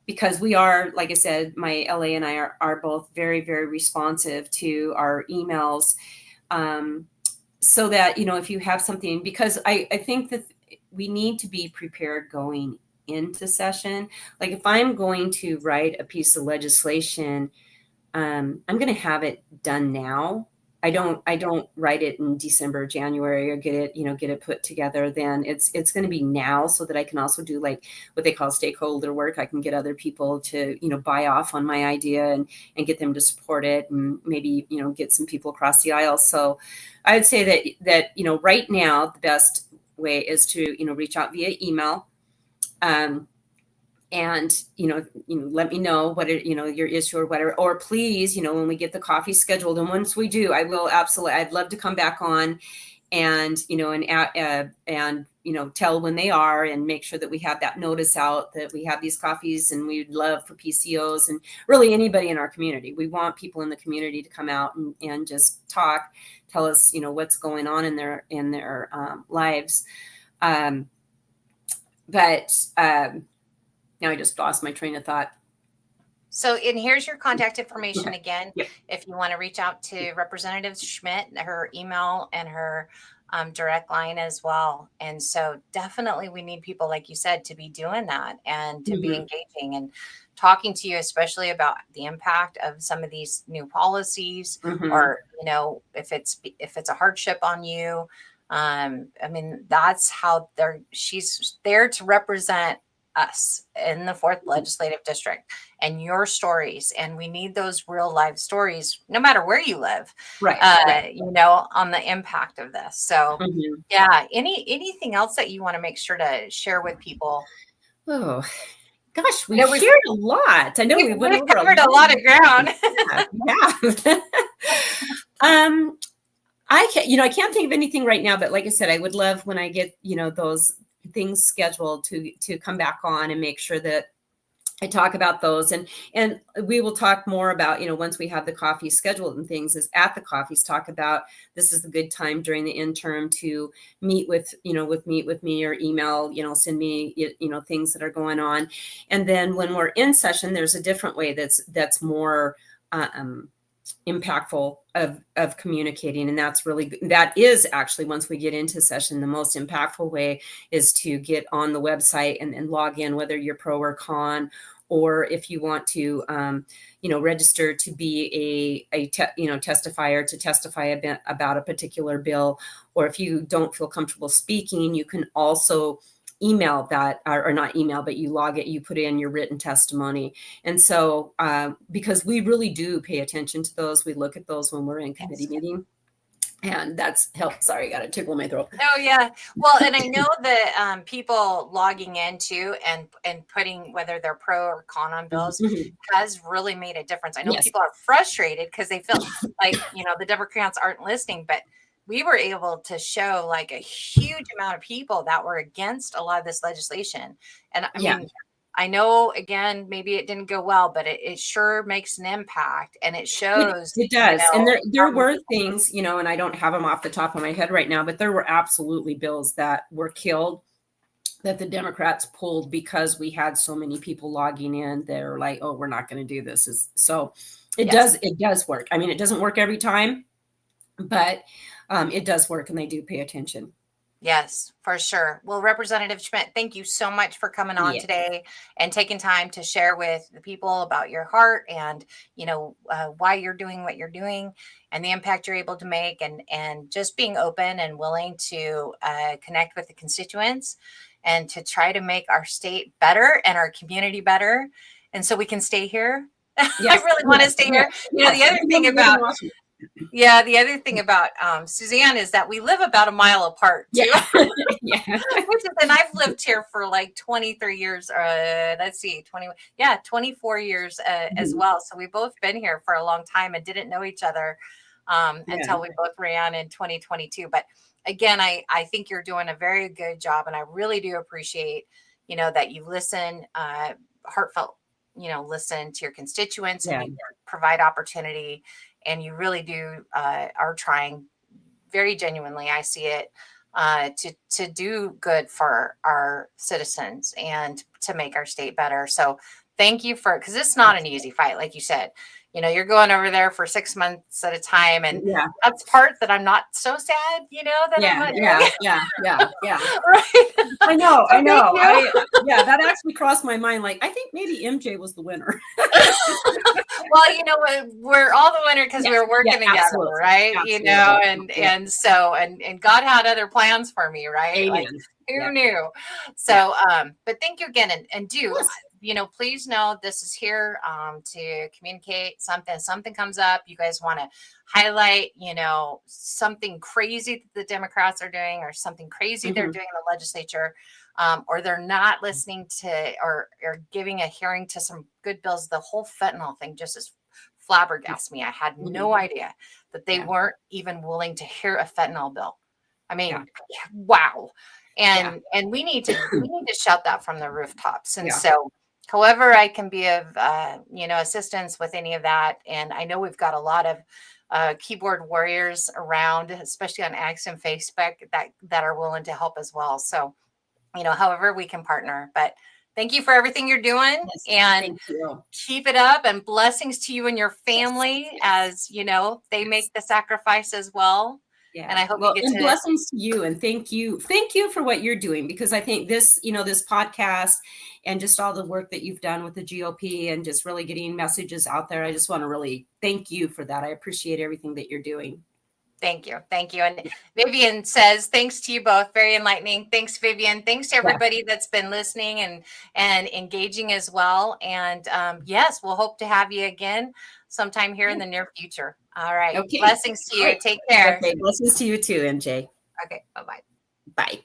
Because we are, like I said, my LA and I are both very, very responsive to our emails. So that, if you have something, because I think that we need to be prepared going into session. Like if I'm going to write a piece of legislation, I'm going to have it done now. I don't write it in December, January, or get it put together. Then it's going to be now, so that I can also do like what they call stakeholder work. I can get other people to, buy off on my idea and get them to support it, and maybe, get some people across the aisle. So I would say that, right now, the best way is to, reach out via email. And, let me know what your issue or whatever, or please, when we get the coffee scheduled, and once we do, I will absolutely, I'd love to come back on and, tell when they are, and make sure that we have that notice out that we have these coffees, and we'd love for PCOs and really anybody in our community. We want people in the community to come out and just talk, tell us, what's going on in their lives. Now I just lost my train of thought. So, and here's your contact information again. Yep. If you want to reach out to Representative Schmidt, her email and her direct line as well. And so definitely we need people, like you said, to be doing that and to be engaging and talking to you, especially about the impact of some of these new policies, or, if it's a hardship on you. That's how she's there to represent us in the 4th legislative district and your stories. And we need those real life stories, no matter where you live, right. On the impact of this. So anything else that you want to make sure to share with people? Oh gosh, we shared a lot. I know we went over covered a lot of ground. I can't think of anything right now, but like I said, I would love when I get, those things scheduled to come back on and make sure that I talk about those. And we will talk more about, once we have the coffee scheduled and things, is at the coffees, talk about this is a good time during the interim to meet with me, or email, send me, things that are going on. And then when we're in session, there's a different way that's more impactful of communicating. And that is actually, once we get into session, the most impactful way is to get on the website and log in, whether you're pro or con, or if you want to, register to be a testifier to testify about a particular bill, or if you don't feel comfortable speaking, you can also email that, or not email, but you log it, you put in your written testimony. And so, because we really do pay attention to those, we look at those when we're in committee meeting. And that's helped. Sorry, I got a tickle in my throat. Oh yeah. Well, and I know that people logging into and putting whether they're pro or con on bills has really made a difference. I know people are frustrated because they feel like, the Democrats aren't listening, but we were able to show like a huge amount of people that were against a lot of this legislation. And I mean, I know, again, maybe it didn't go well, but it sure makes an impact, and it shows. It does. And there were things, and I don't have them off the top of my head right now, but there were absolutely bills that were killed that the Democrats pulled because we had so many people logging in. They're like, oh, we're not going to do this. So it does work. I mean, it doesn't work every time, but it does work, and they do pay attention. Yes, for sure. Well, Representative Schmidt, thank you so much for coming on today and taking time to share with the people about your heart and, why you're doing what you're doing and the impact you're able to make, and just being open and willing to connect with the constituents and to try to make our state better and our community better. And so we can stay here. I really want to stay here. The other thing about the other thing about Suzanne is that we live about a mile apart too. And I've lived here for like 23 years. 24 years as well. So we've both been here for a long time and didn't know each other until we both ran in 2022. But again, I think you're doing a very good job, and I really do appreciate, that you listen, heartfelt, listen to your constituents and you provide opportunity. And you really do are trying very genuinely, I see it, to do good for our citizens and to make our state better. So thank you because it's not an easy fight. Like you said, you're going over there for 6 months at a time. And that's part that I'm not so sad, Right. I know. That actually crossed my mind. Like, I think maybe MJ was the winner. Well, we're all the winner because we were working together, absolutely. Right? Absolutely. And God had other plans for me, right? Like, who knew? So, but thank you again, and do. Please know this is here to communicate something comes up. You guys want to highlight, something crazy that the Democrats are doing or something crazy they're doing in the legislature, or they're not listening to or giving a hearing to some good bills. The whole fentanyl thing just is flabbergasted me. I had no idea that they weren't even willing to hear a fentanyl bill. I mean, wow. And we need to shout that from the rooftops. And so however I can be of, assistance with any of that. And I know we've got a lot of keyboard warriors around, especially on X and Facebook that are willing to help as well. So, however we can partner, but thank you for everything you're doing, and keep it up, and blessings to you and your family as, they make the sacrifice as well. Yeah. And I hope you get blessings to you, and thank you for what you're doing, because I think this, this podcast and just all the work that you've done with the GOP and just really getting messages out there. I just want to really thank you for that. I appreciate everything that you're doing. Thank you. And Vivian says, thanks to you both. Very enlightening. Thanks, Vivian. Thanks to everybody that's been listening and engaging as well. And yes, we'll hope to have you again sometime here in the near future. All right. Okay. Blessings to you. Take care. Okay. Blessings to you too, MJ. Okay. Bye-bye. Bye.